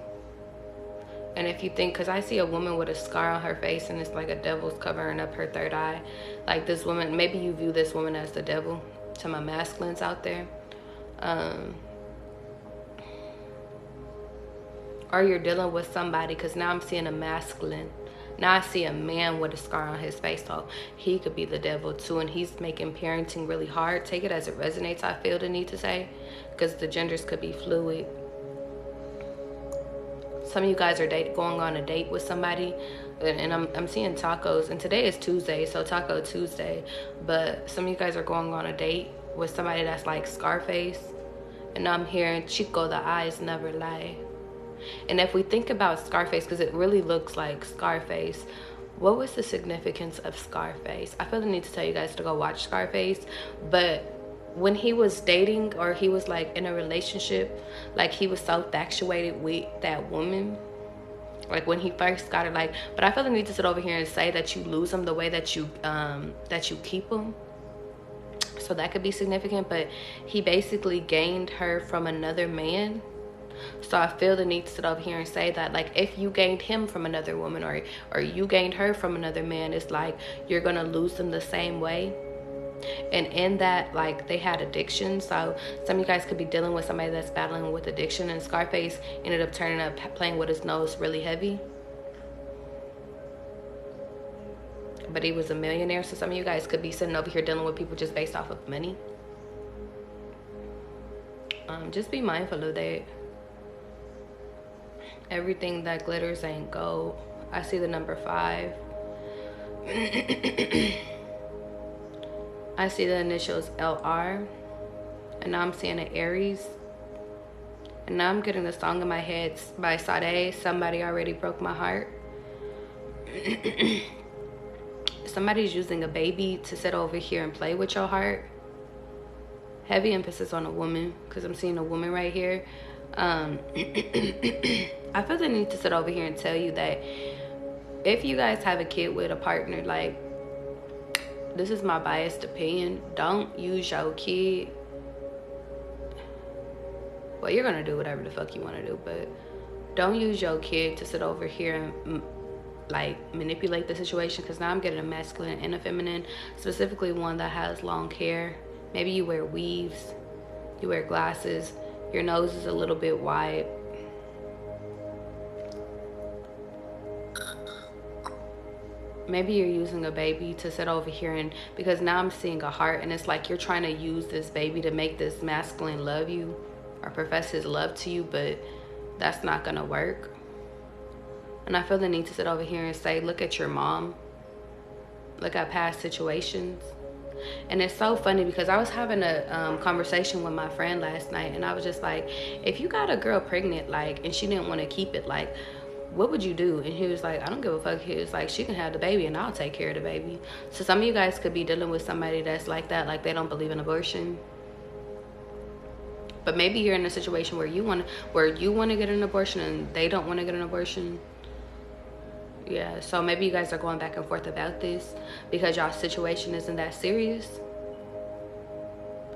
And if you think, because I see a woman with a scar on her face and it's like a devil's covering up her third eye. Like this woman, maybe you view this woman as the devil, to my masculines out there. Or you're dealing with somebody, because now I'm seeing a masculine. Now I see a man with a scar on his face, so he could be the devil too, and he's making parenting really hard. Take it as it resonates, I feel the need to say, because the genders could be fluid. Some of you guys are going on a date with somebody, and I'm seeing tacos, and today is Tuesday, so Taco Tuesday, but some of you guys are going on a date with somebody that's like Scarface, and I'm hearing Chico, the eyes never lie. And if we think about Scarface, because it really looks like Scarface, What was the significance of Scarface? I feel the need to tell you guys to go watch Scarface, but when he was dating or he was like in a relationship, like he was so infatuated with that woman. Like when he first got her, like, but I feel the need to sit over here and say that you lose them the way that you keep them. So that could be significant, but he basically gained her from another man. So I feel the need to sit over here and say that, like, if you gained him from another woman, or you gained her from another man, it's like you're gonna lose them the same way. And in that, like, they had addiction. So some of you guys could be dealing with somebody that's battling with addiction, and Scarface ended up turning up playing with his nose really heavy. But he was a millionaire, so some of you guys could be sitting over here dealing with people just based off of money. Just be mindful of that. Everything that glitters ain't gold. I see the number 5. I see the initials LR. And now I'm seeing an Aries. And now I'm getting the song in my head by Sade, Somebody Already Broke My Heart. Somebody's using a baby to sit over here and play with your heart. Heavy emphasis on a woman, because I'm seeing a woman right here. I feel the need to sit over here and tell you that if you guys have a kid with a partner, like, this is my biased opinion, don't use your kid. Well, you're gonna do whatever the fuck you want to do, but don't use your kid to sit over here and like manipulate the situation, because now I'm getting a masculine and a feminine, specifically one that has long hair. Maybe you wear weaves, you wear glasses, your nose is a little bit wide. Maybe you're using a baby to sit over here, and because now I'm seeing a heart, and it's like you're trying to use this baby to make this masculine love you or profess his love to you, but that's not gonna work. And I feel the need to sit over here and say, look at your mom. Look at past situations. And it's so funny because I was having a conversation with my friend last night, and I was just like, if you got a girl pregnant, like, and she didn't want to keep it, like, what would you do? And he was like, I don't give a fuck. He was like, she can have the baby and I'll take care of the baby. So some of you guys could be dealing with somebody that's like that, like they don't believe in abortion. But maybe you're in a situation where you want to get an abortion and they don't want to get an abortion. Yeah, so maybe you guys are going back and forth about this because y'all's situation isn't that serious.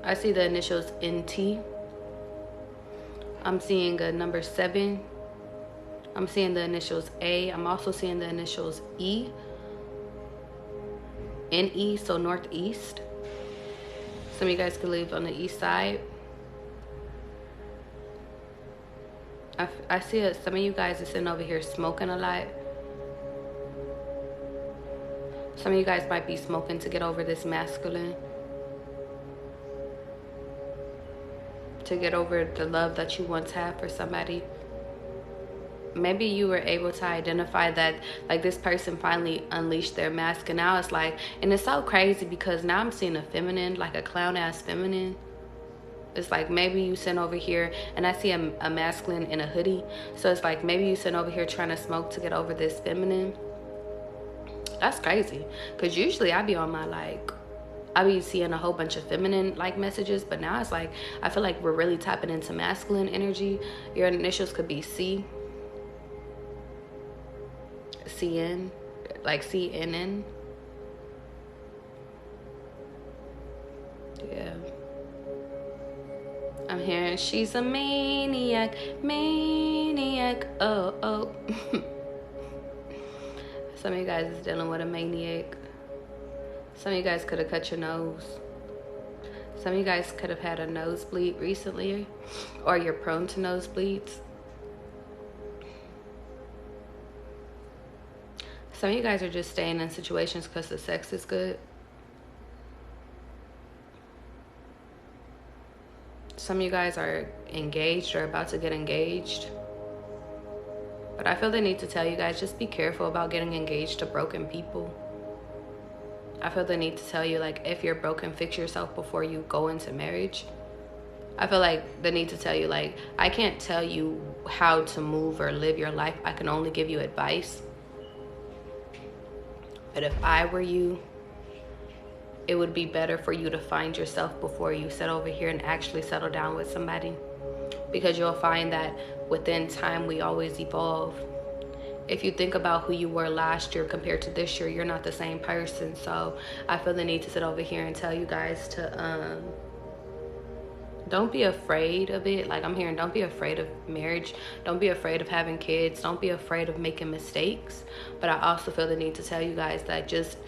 I see the initials NT. I'm seeing a number 7. I'm seeing the initials A. I'm also seeing the initials E. NE, so northeast. Some of you guys could live on the east side. I see some of you guys are sitting over here smoking a lot. Some of you guys might be smoking to get over this masculine. To get over the love that you once had for somebody. Maybe you were able to identify that, like, this person finally unleashed their mask, and now it's like, and it's so crazy because now I'm seeing a feminine, like a clown ass feminine. It's like maybe you sitting over here, and I see a masculine in a hoodie. So it's like maybe you sitting over here trying to smoke to get over this feminine. That's crazy, because usually I be on my, like, I be seeing a whole bunch of feminine like messages, but now it's like I feel like we're really tapping into masculine energy. Your initials could be C, CN, like CNN. Yeah, I'm hearing she's a maniac, maniac. Oh. Some of you guys is dealing with a maniac. Some of you guys could have cut your nose. Some of you guys could have had a nosebleed recently, or you're prone to nosebleeds. Some of you guys are just staying in situations because the sex is good. Some of you guys are engaged or about to get engaged. But I feel the need to tell you guys, just be careful about getting engaged to broken people. I feel the need to tell you, like, if you're broken, fix yourself before you go into marriage. I feel like the need to tell you, like, I can't tell you how to move or live your life. I can only give you advice. But if I were you, it would be better for you to find yourself before you sit over here and actually settle down with somebody. Because you'll find that within time, we always evolve. If you think about who you were last year compared to this year, you're not the same person. So I feel the need to sit over here and tell you guys to don't be afraid of it. Like I'm hearing, don't be afraid of marriage. Don't be afraid of having kids. Don't be afraid of making mistakes. But I also feel the need to tell you guys that just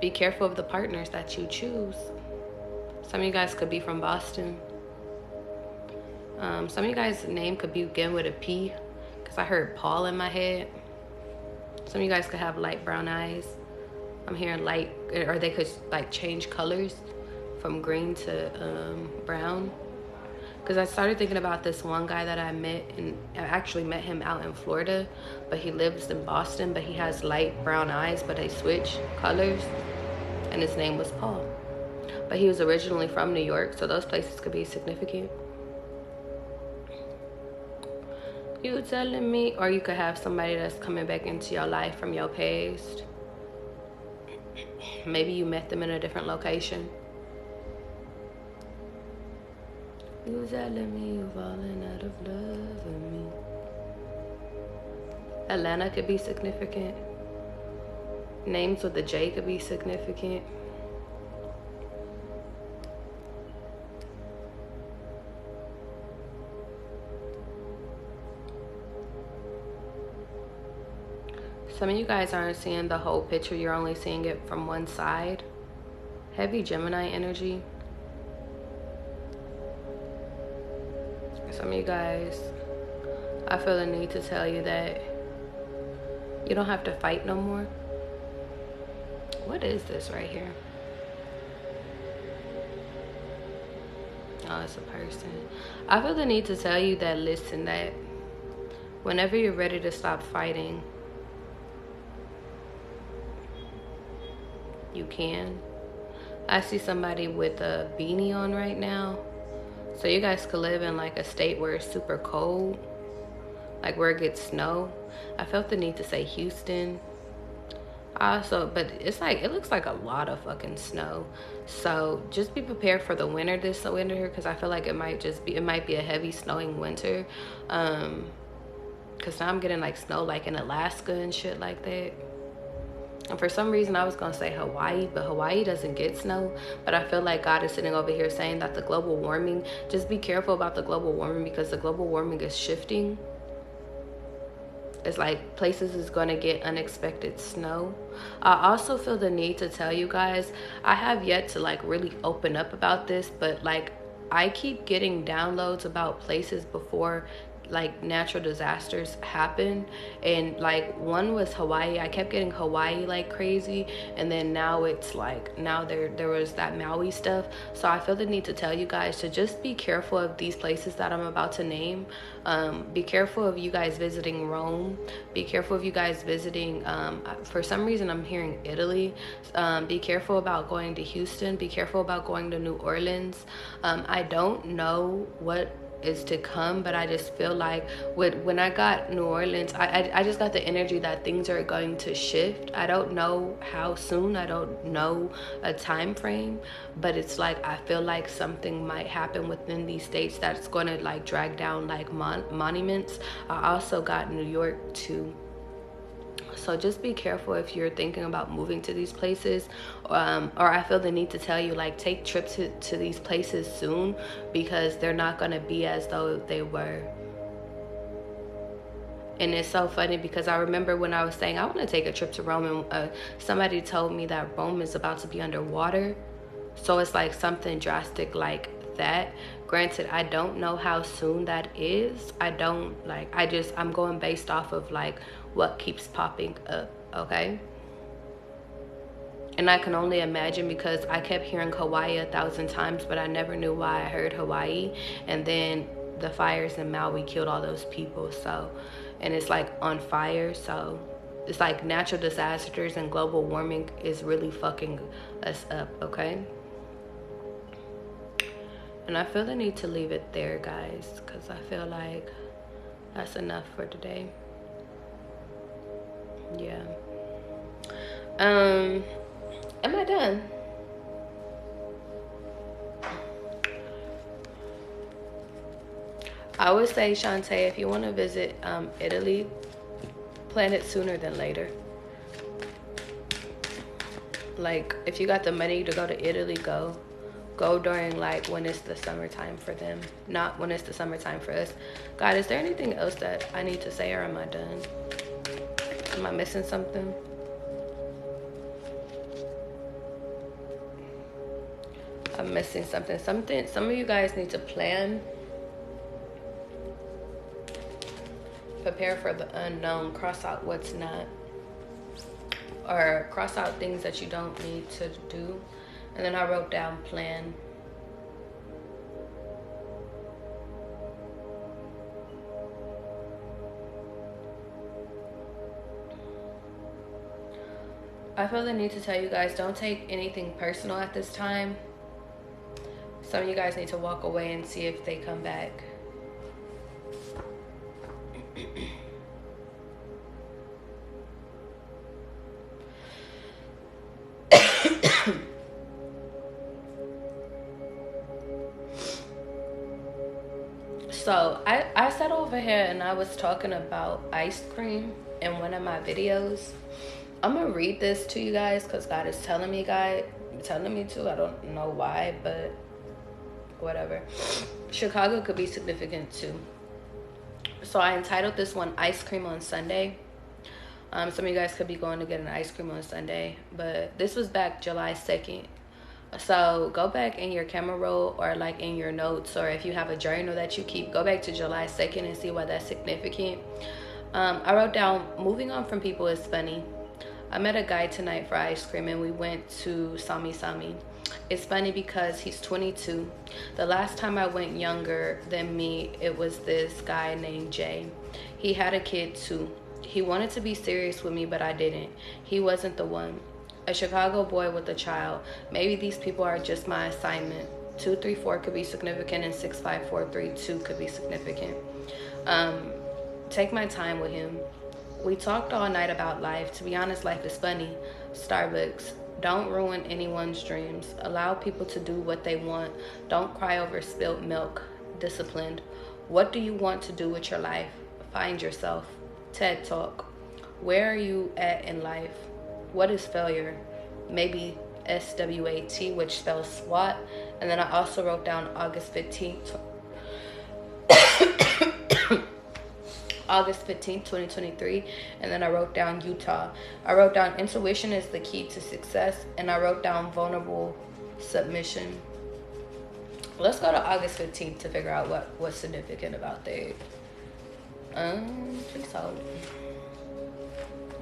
be careful of the partners that you choose. Some of you guys could be from Boston. Some of you guys' name could begin with a P, because I heard Paul in my head. Some of you guys could have light brown eyes. I'm hearing light, or they could like change colors from green to brown. Because I started thinking about this one guy that I met, and I actually met him out in Florida, but he lives in Boston, but he has light brown eyes, but they switch colors, and his name was Paul. But he was originally from New York, so those places could be significant. You telling me? Or you could have somebody that's coming back into your life from your past. Maybe you met them in a different location. You telling me you falling out of love with me. Atlanta could be significant. Names with a J could be significant. Some of you guys aren't seeing the whole picture. You're only seeing it from one side. Heavy Gemini energy. Some of you guys, I feel the need to tell you that you don't have to fight no more. What is this right here? Oh, it's a person. I feel the need to tell you that, listen, that whenever you're ready to stop fighting, you can. I see somebody with a beanie on right now. So you guys could live in like a state where it's super cold, like where it gets snow. I felt the need to say Houston. Also, but it's like, it looks like a lot of fucking snow. So just be prepared for the winter this winter here, because I feel like it might be a heavy snowing winter. Because now I'm getting like snow like in Alaska and shit like that. And for some reason I was gonna say Hawaii, but Hawaii doesn't get snow. But I feel like God is sitting over here saying that the global warming, just be careful about the global warming, because the global warming is shifting. It's like places is gonna get unexpected snow. I also feel the need to tell you guys, I have yet to like really open up about this, but like I keep getting downloads about places before like natural disasters happen, and like one was Hawaii. I kept getting Hawaii like crazy, and then now it's like, now there was that Maui stuff. So I feel the need to tell you guys to just be careful of these places that I'm about to name. Be careful of you guys visiting Rome. Be careful of you guys visiting, for some reason I'm hearing Italy. Be careful about going to Houston. Be careful about going to New Orleans. I don't know what is to come, but I just feel like when I got New Orleans, I just got the energy that things are going to shift. I don't know how soon, I don't know a time frame, but it's like I feel like something might happen within these states that's going to like drag down like monuments. I also got New York too. So just be careful if you're thinking about moving to these places, or I feel the need to tell you, like, take trips to these places soon, because they're not going to be as though they were. And it's so funny because I remember when I was saying I want to take a trip to Rome, and somebody told me that Rome is about to be underwater. So it's like something drastic like that. Granted, I don't know how soon that is. I'm going based off of like what keeps popping up, okay? And I can only imagine, because I kept hearing Hawaii 1,000 times, but I never knew why I heard Hawaii. And then the fires in Maui killed all those people. So, and it's like on fire. So it's like natural disasters and global warming is really fucking us up, okay? And I feel the need to leave it there, guys, because I feel like that's enough for today. Yeah. Am I done? I would say, Shantae, if you want to visit Italy, plan it sooner than later. Like, if you got the money to go to Italy, go during like when it's the summertime for them, not when it's the summertime for us. God, is there anything else that I need to say, or am I done? Am I missing something? I'm missing something. Some of you guys need to plan, prepare for the unknown, cross out what's not, or cross out things that you don't need to do. And then I wrote down plan. I feel the need to tell you guys, don't take anything personal at this time. Some of you guys need to walk away and see if they come back. So I sat over here and I was talking about ice cream in one of my videos. I'm gonna read this to you guys because God is telling me to. I don't know why, but whatever. Chicago could be significant too. So I entitled this one Ice Cream on Sunday. Some of you guys could be going to get an ice cream on Sunday, but this was back July 2nd. So go back in your camera roll or like in your notes, or if you have a journal that you keep, go back to July 2nd and see why that's significant. I wrote down, moving on from people is funny. I met a guy tonight for ice cream and we went to Sami Sami. It's funny because he's 22. The last time I went younger than me, it was this guy named Jay. He had a kid too. He wanted to be serious with me, but I didn't. He wasn't the one. A Chicago boy with a child. Maybe these people are just my assignment. 234 could be significant and 65432 could be significant. Take my time with him. We talked all night about life. To be honest, life is funny. Starbucks. Don't ruin anyone's dreams. Allow people to do what they want. Don't cry over spilt milk. Disciplined. What do you want to do with your life? Find yourself. TED Talk. Where are you at in life? What is failure? Maybe SWAT, which spells SWAT. And then I also wrote down August 15th. August 15th, 2023. And then I wrote down Utah. I wrote down intuition is the key to success. And I wrote down vulnerable submission. Let's go to August 15th to figure out what's significant about that. Please hold.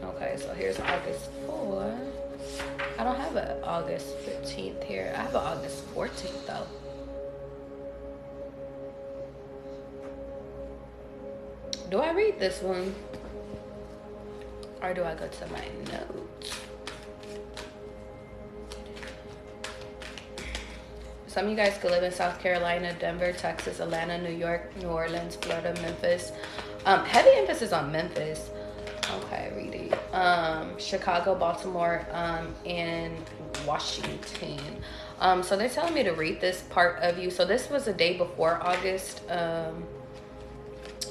Okay, so here's August 4. I don't have an August 15th here. I have an August 14th though. Do I read this one? Or do I go to my notes? Some of you guys could live in South Carolina, Denver, Texas, Atlanta, New York, New Orleans, Florida, Memphis. Heavy emphasis on Memphis. Okay, read it. Chicago, Baltimore, and Washington. So they're telling me to read this part of you. So this was a day before August.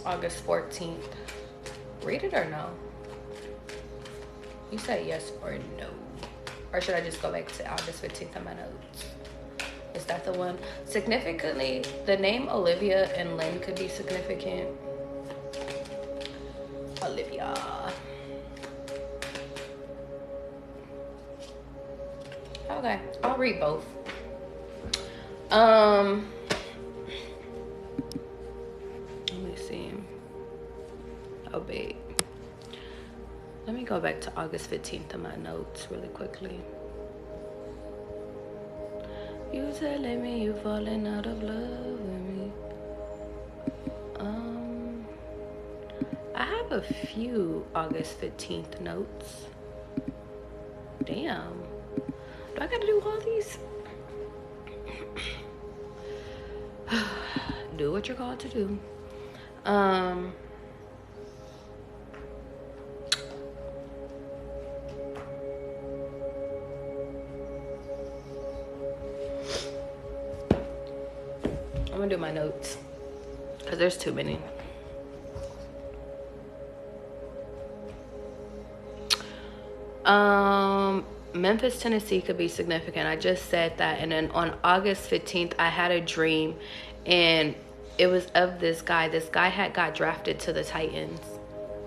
August 14th. Read it or no? You say yes or no. Or should I just go back to August 15th on my notes? Is that the one? Significantly, the name Olivia and Lynn could be significant. Olivia. Okay, I'll read both. Let me see. Oh, babe. Let me go back to August 15th in my notes really quickly. You telling me you falling out of love with me. I have a few August 15th notes. Damn. Do I gotta do all these? Do what you're called to do. I'm gonna do my notes because there's too many. Memphis, Tennessee could be significant. I just said that. And then on August 15th, I had a dream, and it was of this guy. This guy had got drafted to the Titans.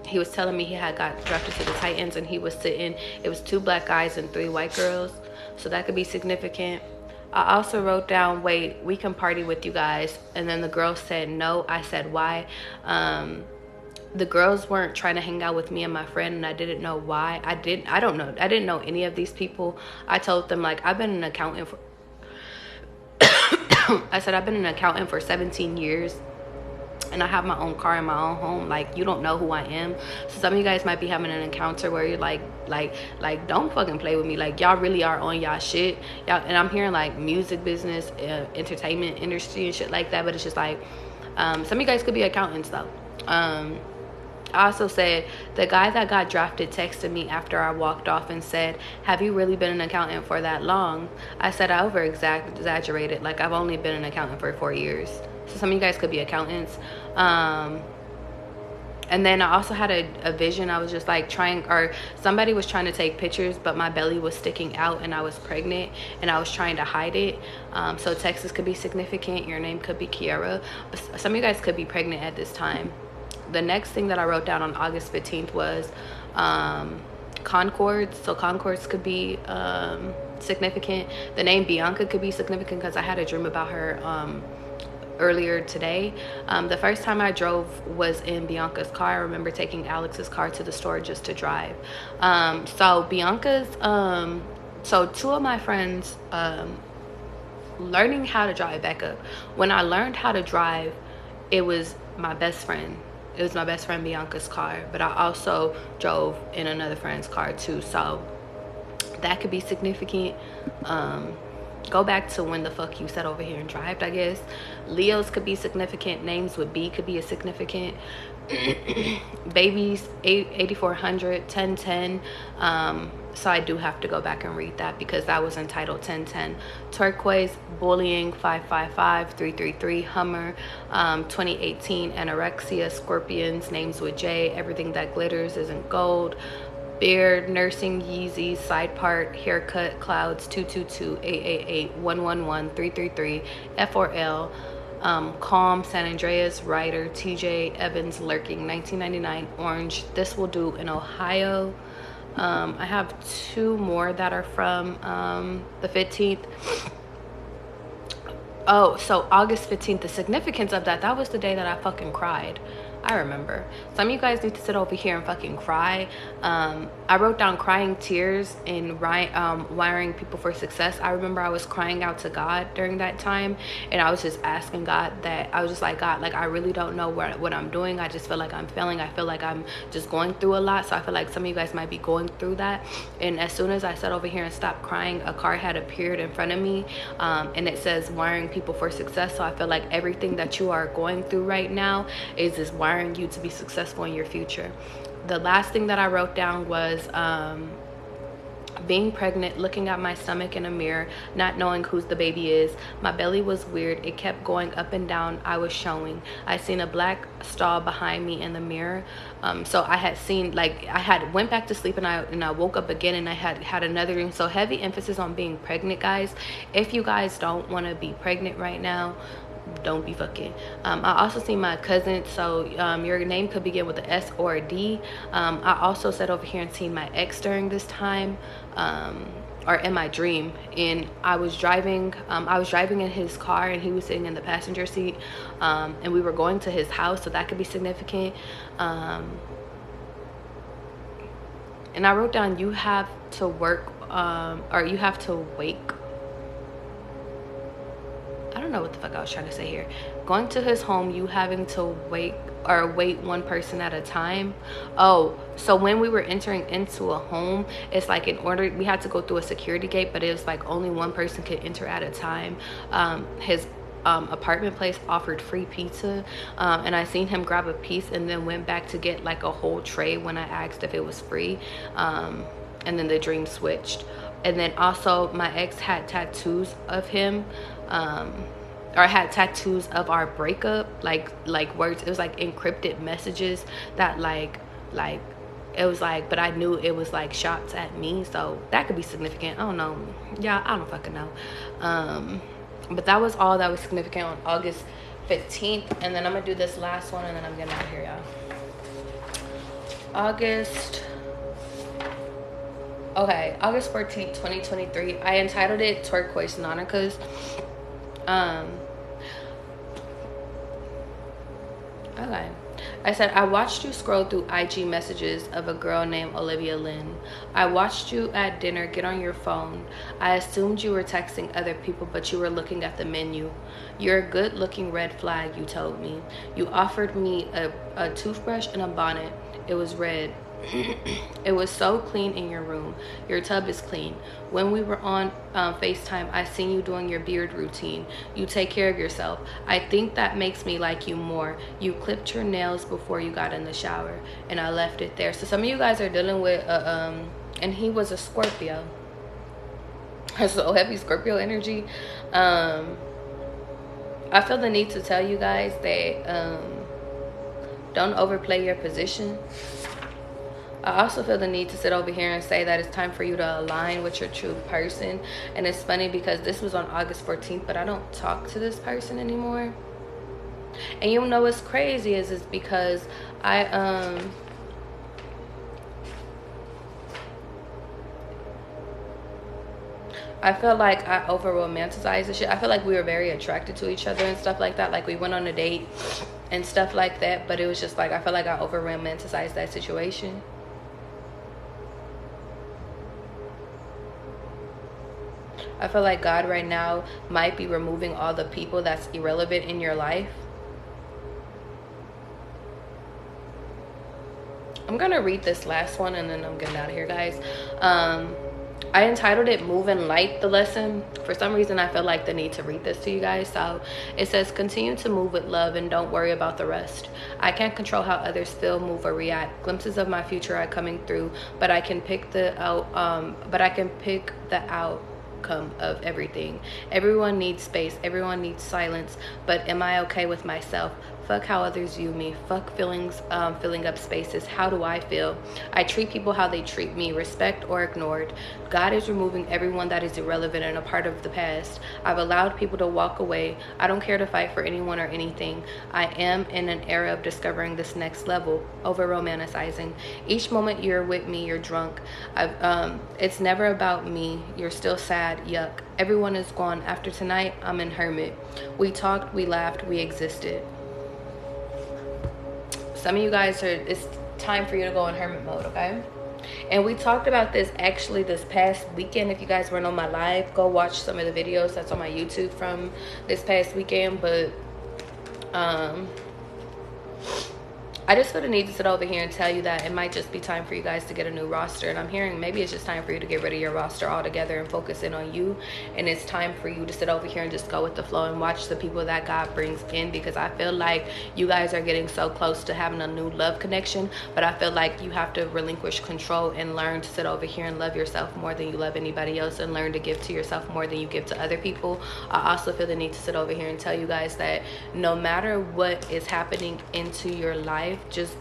He was telling me he had got drafted to the Titans, and he was sitting, it was 2 black guys and 3 white girls. So that could be significant. I also wrote down, wait, we can party with you guys. And then the girl said no. I said, why? The girls weren't trying to hang out with me and my friend, and I didn't know why. I didn't know any of these people. I told them, like, I've been an accountant for I said I've been an accountant for 17 years, and I have my own car and my own home. Like, you don't know who I am. So some of you guys might be having an encounter where you're like don't fucking play with me. Like, y'all really are on y'all shit. Y'all, and I'm hearing like music business, entertainment industry and shit like that. But it's just like, some of you guys could be accountants though. I also said the guy that got drafted texted me after I walked off and said, have you really been an accountant for that long? I said I exaggerated. Like, I've only been an accountant for 4 years. So some of you guys could be accountants. And then I also had a vision. I was just like somebody was trying to take pictures, but my belly was sticking out and I was pregnant and I was trying to hide it. So Texas could be significant. Your name could be Kiara. Some of you guys could be pregnant at this time. The next thing that I wrote down on August 15th was Concords. So Concords could be significant. The name Bianca could be significant because I had a dream about her earlier today. The first time I drove was in Bianca's car. I remember taking Alex's car to the store just to drive. So Bianca's, so 2 of my friends learning how to drive back up. When I learned how to drive, it was my best friend. It was my best friend Bianca's car, but I also drove in another friend's car too. So that could be significant. Go back to when the fuck you sat over here and drived, I guess. Leos could be significant. Names with B could be a significant. Babies, 8400, 1010. So I do have to go back and read that because that was entitled 1010. Turquoise, bullying, 555, 333, Hummer, 2018, anorexia, scorpions, names with J, everything that glitters isn't gold. Beard, nursing, Yeezys, side part, haircut, clouds, 222, 888, 111, 333, F4L, Calm, San Andreas, Ryder, TJ, Evans, Lurking, 1999, Orange. This will do in Ohio. I have 2 more that are from the 15th. Oh, so August 15th, the significance of that was the day that I fucking cried. I remember. Some of you guys need to sit over here and fucking cry. I wrote down crying tears in wiring people for success. I remember I was crying out to God during that time, and I was just asking God that, I was just like, God, like, I really don't know what I'm doing. I just feel like I'm failing. I feel like I'm just going through a lot. So I feel like some of you guys might be going through that. And as soon as I sat over here and stopped crying, a card had appeared in front of me, and it says wiring people for success. So I feel like everything that you are going through right now is this wiring you to be successful in your future. The last thing that I wrote down was being pregnant, looking at my stomach in a mirror, not knowing whose the baby is. My belly was weird. It kept going up and down. I was showing. I seen a black stall behind me in the mirror. So I had seen, like, I had went back to sleep, and I woke up again, and I had another dream. So heavy emphasis on being pregnant, guys. If you guys don't want to be pregnant right now, don't be fucking. I also see my cousin. So your name could begin with an S or a D. I also sat over here and seen my ex during this time, or in my dream, and I was driving in his car, and he was sitting in the passenger seat, and we were going to his house. So that could be significant. And I wrote down, you have to work, or you have to wake. I don't know what the fuck I was trying to say here. Going to his home, you having to wait one person at a time. Oh, so when we were entering into a home, it's like in order, we had to go through a security gate, but it was like only one person could enter at a time. His apartment place offered free pizza, and I seen him grab a piece and then went back to get like a whole tray when I asked if it was free, and then the dream switched. And then also my ex had tattoos of him, or I had tattoos of our breakup, like words. It was like encrypted messages that like it was like, but I knew it was like shots at me, so that could be significant. I don't know, yeah, I don't fucking know. But that was all that was significant on August 15th, and then I'm gonna do this last one, and then I'm getting out of here, y'all. August 14th, 2023. I entitled it Turquoise Nauticas. Okay. I said, I watched you scroll through IG messages of a girl named Olivia Lynn. I watched you at dinner get on your phone. I assumed you were texting other people, but you were looking at the menu. You're a good looking red flag, you told me. You offered me a toothbrush and a bonnet. It was red. It was so clean in your room. Your tub is clean. When we were on FaceTime, I seen you doing your beard routine. You take care of yourself. I think that makes me like you more. You clipped your nails before you got in the shower, and I left it there. So some of you guys are dealing with and he was a Scorpio. So heavy Scorpio energy. I feel the need to tell you guys that don't overplay your position. I also feel the need to sit over here and say that it's time for you to align with your true person. And it's funny because this was on August 14th, but I don't talk to this person anymore. And you know what's crazy is because I feel like I over romanticized the shit. I feel like we were very attracted to each other and stuff like that. Like we went on a date and stuff like that, but it was just like I feel like I over romanticized that situation. I feel like God right now might be removing all the people that's irrelevant in your life. I'm going to read this last one and then I'm getting out of here, guys. I entitled it Moving Light, the lesson. For some reason, I feel like the need to read this to you guys. So it says, continue to move with love and don't worry about the rest. I can't control how others feel, move, or react. Glimpses of my future are coming through, but I can pick the outcome of everything. Everyone needs space. Everyone needs silence. But am I okay with myself? Fuck how others view me. Fuck feelings, filling up spaces. How do I feel? I treat people how they treat me, respect or ignored. God is removing everyone that is irrelevant and a part of the past. I've allowed people to walk away. I don't care to fight for anyone or anything. I am in an era of discovering this next level, over romanticizing. Each moment you're with me, you're drunk. It's never about me. You're still sad. Yuck. Everyone is gone. After tonight, I'm in hermit. We talked, we laughed, we existed. Some of you guys it's time for you to go in hermit mode, okay? And we talked about this actually this past weekend. If you guys weren't on my live, go watch some of the videos that's on my YouTube from this past weekend. But I just feel the need to sit over here and tell you that it might just be time for you guys to get a new roster. And I'm hearing maybe it's just time for you to get rid of your roster altogether and focus in on you. And it's time for you to sit over here and just go with the flow and watch the people that God brings in. Because I feel like you guys are getting so close to having a new love connection. But I feel like you have to relinquish control and learn to sit over here and love yourself more than you love anybody else. And learn to give to yourself more than you give to other people. I also feel the need to sit over here and tell you guys that no matter what is happening into your life, just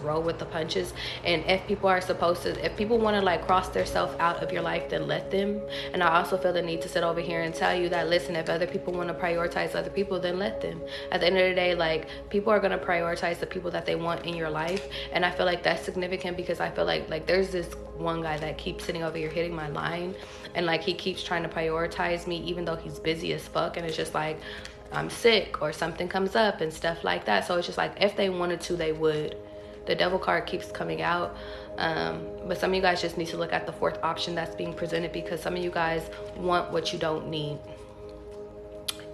roll with the punches. And if people are if people want to like cross themselves out of your life, then let them. And I also feel the need to sit over here and tell you that, listen, if other people want to prioritize other people, then let them. At the end of the day, like, people are going to prioritize the people that they want in your life. And I feel like that's significant because I feel like there's this one guy that keeps sitting over here hitting my line, and like he keeps trying to prioritize me even though he's busy as fuck. And it's just like, I'm sick or something comes up and stuff like that. So it's just like, if they wanted to, they would. The devil card keeps coming out. But some of you guys just need to look at the fourth option that's being presented, because some of you guys want what you don't need.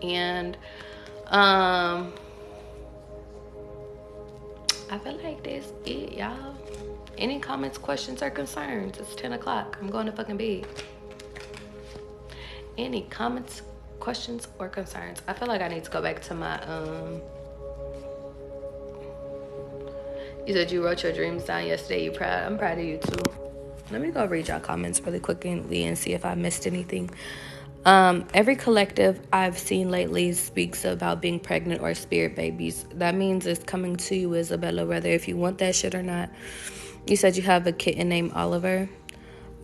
And I feel like that's it, y'all. Any comments, questions, or concerns? It's 10 o'clock. I'm going to fucking bed. Any comments, questions, or concerns? I feel like I need to go back to my you said you wrote your dreams down yesterday. You proud? I'm proud of you too. Let me go read y'all comments really quickly and see if I missed anything. Every collective I've seen lately speaks about being pregnant or spirit babies. That means it's coming to you, Isabella, whether if you want that shit or not. You said you have a kitten named Oliver.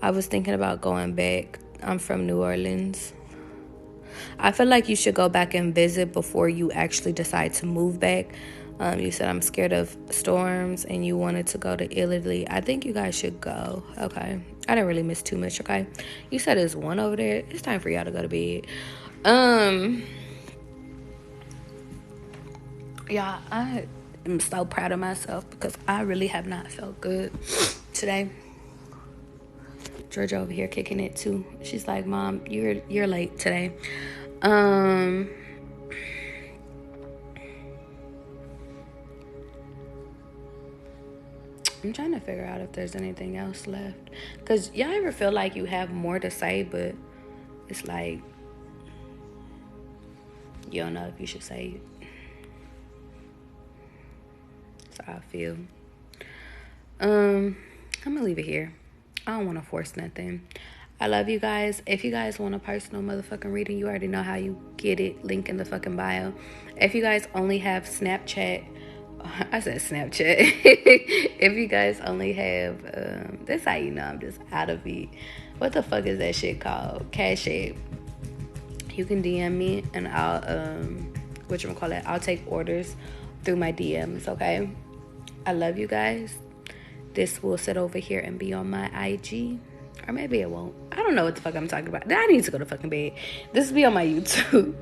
I was thinking about going back. I'm from New Orleans. I feel like you should go back and visit before you actually decide to move back. You said I'm scared of storms and you wanted to go to Italy. I think you guys should go. Okay. I didn't really miss too much, okay? You said there's one over there. It's time for y'all to go to bed. Yeah, I am so proud of myself because I really have not felt good today. Georgia over here kicking it too. She's like, Mom, you're late today. I'm trying to figure out if there's anything else left. Because y'all ever feel like you have more to say, but it's like you don't know if you should say it. That's how I feel. I'm going to leave it here. I don't want to force nothing. I love you guys. If you guys want a personal motherfucking reading, you already know how you get it. Link in the fucking bio. If you guys only have Snapchat, I said Snapchat. If you guys only have, that's how you know I'm just out of it. What the fuck is that shit called? Cash App. You can DM me and I'll, I'll take orders through my DMs, okay? I love you guys. This will sit over here and be on my IG. Or maybe it won't. I don't know what the fuck I'm talking about. I need to go to fucking bed. This will be on my YouTube.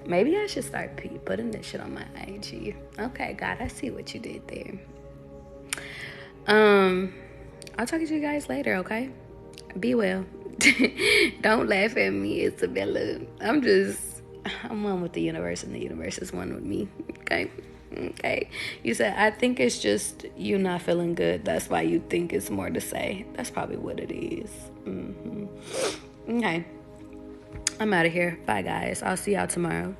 Maybe I should start putting this shit on my IG. Okay, God, I see what you did there. I'll talk to you guys later, okay? Be well. Don't laugh at me, Isabella. I'm one with the universe and the universe is one with me, okay? Okay. You said, I think it's just you not feeling good. That's why you think it's more to say. That's probably what it is. Okay. I'm out of here. Bye, guys. I'll see y'all tomorrow.